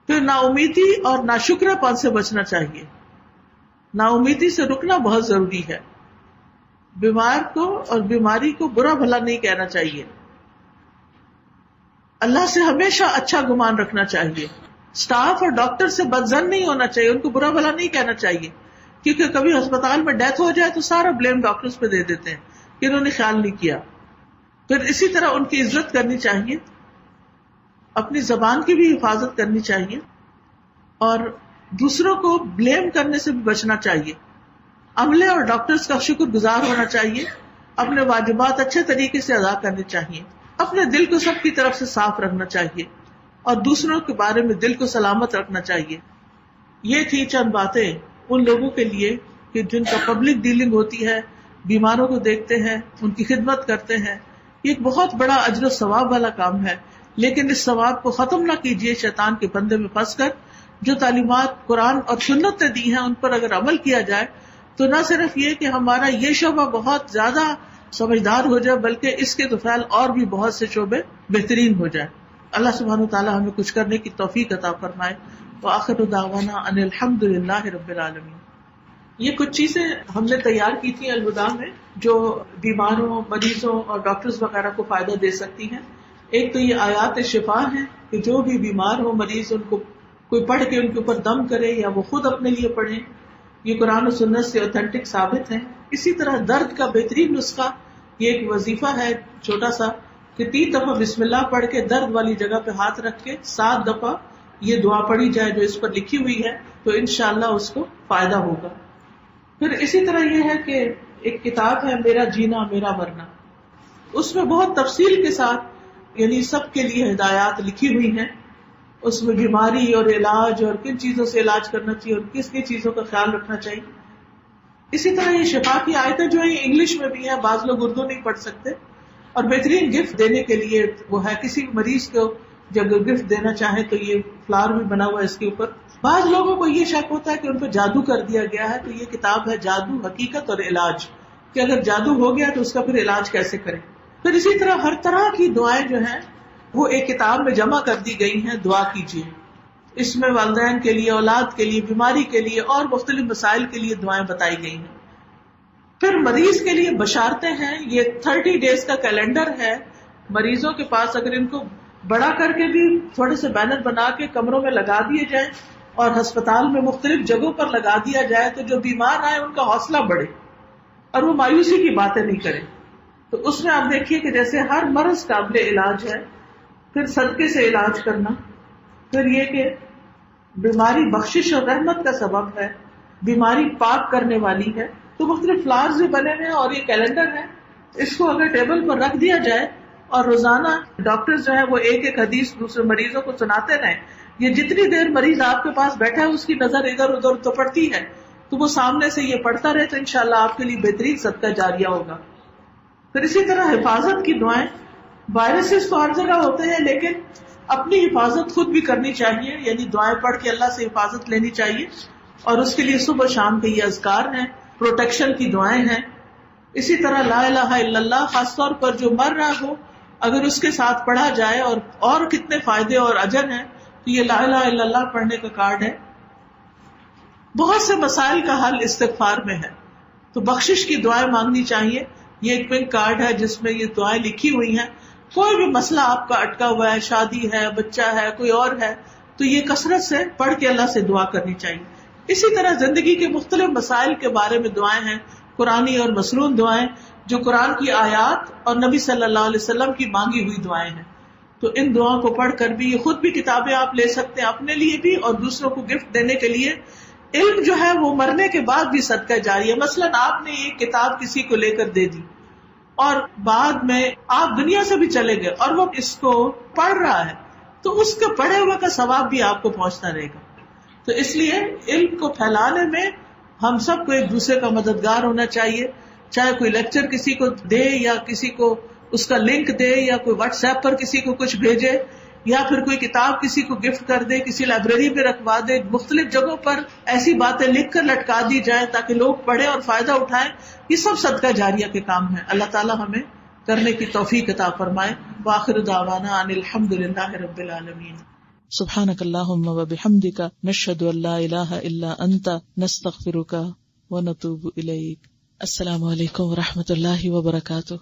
پھر نا امیدی اور ناشکرہ پن سے بچنا چاہیے. نا امیدی سے رکنا بہت ضروری ہے. بیمار کو اور بیماری کو برا بھلا نہیں کہنا چاہیے. اللہ سے ہمیشہ اچھا گمان رکھنا چاہیے. سٹاف اور ڈاکٹر سے بدظن نہیں ہونا چاہیے, ان کو برا بھلا نہیں کہنا چاہیے, کیونکہ کبھی ہسپتال میں ڈیتھ ہو جائے تو سارا بلیم ڈاکٹرز پہ دے دیتے ہیں کہ انہوں نے خیال نہیں کیا. پھر اسی طرح ان کی عزت کرنی چاہیے, اپنی زبان کی بھی حفاظت کرنی چاہیے, اور دوسروں کو بلیم کرنے سے بھی بچنا چاہیے. عملے اور ڈاکٹرز کا شکر گزار ہونا چاہیے, اپنے واجبات اچھے طریقے سے ادا کرنے چاہیے, اپنے دل کو سب کی طرف سے صاف رکھنا چاہیے, اور دوسروں کے بارے میں دل کو سلامت رکھنا چاہیے. یہ تھی چند باتیں ان لوگوں کے لیے کہ جن کا پبلک ڈیلنگ ہوتی ہے, بیماروں کو دیکھتے ہیں, ان کی خدمت کرتے ہیں. یہ ایک بہت بڑا اجر و ثواب والا کام ہے, لیکن اس ثواب کو ختم نہ کیجیے شیطان کے بندے میں پھنس کر. جو تعلیمات قرآن اور سنت نے دی ہیں ان پر اگر عمل کیا جائے تو نہ صرف یہ کہ ہمارا یہ شعبہ بہت زیادہ سمجھدار ہو جائے, بلکہ اس کے تو فعل اور بھی بہت سے شعبے بہترین ہو جائے. اللہ سبحانہ وتعالی ہمیں کچھ کرنے کی توفیق عطا فرمائے. وآخر دعوانا ان الحمد للہ رب العالمین. یہ کچھ چیزیں ہم نے تیار کی تھی الوداع میں جو بیماروں, مریضوں اور ڈاکٹرز وغیرہ کو فائدہ دے سکتی ہیں. ایک تو یہ آیات شفا ہے کہ جو بھی بیمار ہو مریض ان کو کوئی پڑھ کے ان کے اوپر دم کرے یا وہ خود اپنے لیے پڑھیں. یہ قرآن و سنت سے اوتھینٹک ثابت ہے. اسی طرح درد کا بہترین نسخہ یہ ایک وظیفہ ہے چھوٹا سا کہ 3 دفعہ بسم اللہ پڑھ کے درد والی جگہ پہ ہاتھ رکھ کے 7 دفعہ یہ دعا پڑھی جائے جو اس پر لکھی ہوئی ہے, تو انشاءاللہ اس کو فائدہ ہوگا. پھر اسی طرح یہ ہے کہ ایک کتاب ہے میرا جینا میرا مرنا، اس میں بہت تفصیل کے ساتھ یعنی سب کے لیے ہدایات لکھی ہوئی ہیں. اس میں بیماری اور علاج اور کن چیزوں سے علاج کرنا چاہیے اور کس کس چیزوں کا خیال رکھنا چاہیے. اسی طرح یہ شفا کی آیتیں جو ہیں انگلش میں بھی ہیں، بعض لوگ اردو نہیں پڑھ سکتے، اور بہترین گفٹ دینے کے لیے وہ ہے کسی مریض کو جب گفٹ دینا چاہے تو یہ فلاور بھی بنا ہوا ہے اس کے اوپر. بعض لوگوں کو یہ شک ہوتا ہے کہ ان پہ جادو کر دیا گیا ہے، تو یہ کتاب ہے جادو حقیقت اور علاج، کہ اگر جادو ہو گیا تو اس کا پھر علاج کیسے کریں. پھر اسی طرح ہر طرح کی دعائیں جو ہیں وہ ایک کتاب میں جمع کر دی گئی ہیں. دعا کیجیے، اس میں والدین کے لیے، اولاد کے لیے، بیماری کے لیے اور مختلف مسائل کے لیے دعائیں بتائی گئی ہیں. پھر مریض کے لیے بشارتیں ہیں. یہ 30 days کا کیلنڈر ہے. مریضوں کے پاس اگر ان کو بڑا کر کے بھی تھوڑے سے بینر بنا کے کمروں میں لگا دیے جائیں اور ہسپتال میں مختلف جگہوں پر لگا دیا جائے تو جو بیمار آئے ان کا حوصلہ بڑھے اور وہ مایوسی کی باتیں نہیں کریں. تو اس میں آپ دیکھیے کہ جیسے ہر مرض قابل علاج ہے، پھر صدقے سے علاج کرنا، پھر یہ کہ بیماری بخشش اور رحمت کا سبب ہے، بیماری پاک کرنے والی ہے. تو مختلف فلارز بھی بنے ہوئے ہیں اور یہ کیلنڈر ہے. اس کو اگر ٹیبل پر رکھ دیا جائے اور روزانہ ڈاکٹر جو ہے وہ ایک ایک حدیث دوسرے مریضوں کو سناتے رہیں، یہ جتنی دیر مریض آپ کے پاس بیٹھا ہے اس کی نظر ادھر ادھر تو پڑتی ہے، تو وہ سامنے سے یہ پڑھتا رہے تو انشاءاللہ آپ کے لیے بہترین صدقہ جاریہ ہوگا. پھر اسی طرح حفاظت کی دعائیں. وائرسز تو ہر جگہ ہوتے ہیں لیکن اپنی حفاظت خود بھی کرنی چاہیے، یعنی دعائیں پڑھ کے اللہ سے حفاظت لینی چاہیے، اور اس کے لیے صبح شام کے یہ اذکار ہیں، پروٹیکشن کی دعائیں ہیں. اسی طرح لا الہ الا اللہ، خاص طور پر جو مر رہا ہو اگر اس کے ساتھ پڑھا جائے اور کتنے فائدے اور اجر ہیں، تو یہ لا الہ الا اللہ پڑھنے کا کارڈ ہے. بہت سے مسائل کا حل استغفار میں ہے، تو بخشش کی دعائیں مانگنی چاہیے. یہ ایک پنک کارڈ ہے جس میں یہ دعائیں لکھی ہوئی ہیں. کوئی بھی مسئلہ آپ کا اٹکا ہوا ہے، شادی ہے، بچہ ہے، کوئی اور ہے، تو یہ کثرت سے پڑھ کے اللہ سے دعا کرنی چاہیے. اسی طرح زندگی کے مختلف مسائل کے بارے میں دعائیں ہیں، قرآنی اور مسنون دعائیں جو قرآن کی آیات اور نبی صلی اللہ علیہ وسلم کی مانگی ہوئی دعائیں ہیں. تو ان دعاؤں کو پڑھ کر بھی، یہ خود بھی کتابیں آپ لے سکتے ہیں اپنے لیے بھی اور دوسروں کو گفٹ دینے کے لیے. علم جو ہے وہ مرنے کے بعد بھی صدقہ جاری ہے. مثلاً آپ نے یہ کتاب کسی کو لے کر دے دی اور بعد میں آپ دنیا سے بھی چلے گئے اور وہ اس کو پڑھ رہا ہے، تو اس کے پڑھے ہوئے کا ثواب بھی آپ کو پہنچتا رہے گا. تو اس لیے علم کو پھیلانے میں ہم سب کو ایک دوسرے کا مددگار ہونا چاہیے. چاہے کوئی لیکچر کسی کو دے یا کسی کو اس کا لنک دے یا کوئی واٹس ایپ پر کسی کو کچھ بھیجے یا پھر کوئی کتاب کسی کو گفٹ کر دے، کسی لائبریری میں رکھوا دے. مختلف جگہوں پر ایسی باتیں لکھ کر لٹکا دی جائیں تاکہ لوگ پڑھیں اور فائدہ اٹھائیں. یہ سب صدقہ جاریہ کے کام ہیں. اللہ تعالیٰ ہمیں کرنے کی توفیق عطا فرمائے. وآخر دعوانا ان الحمد للہ رب العالمین. سبحانک اللہم وبحمدک نشہد ان لا الہ الا انت نستغفرک ونتوب الیک. السلام علیکم ورحمۃ اللہ وبرکاتہ.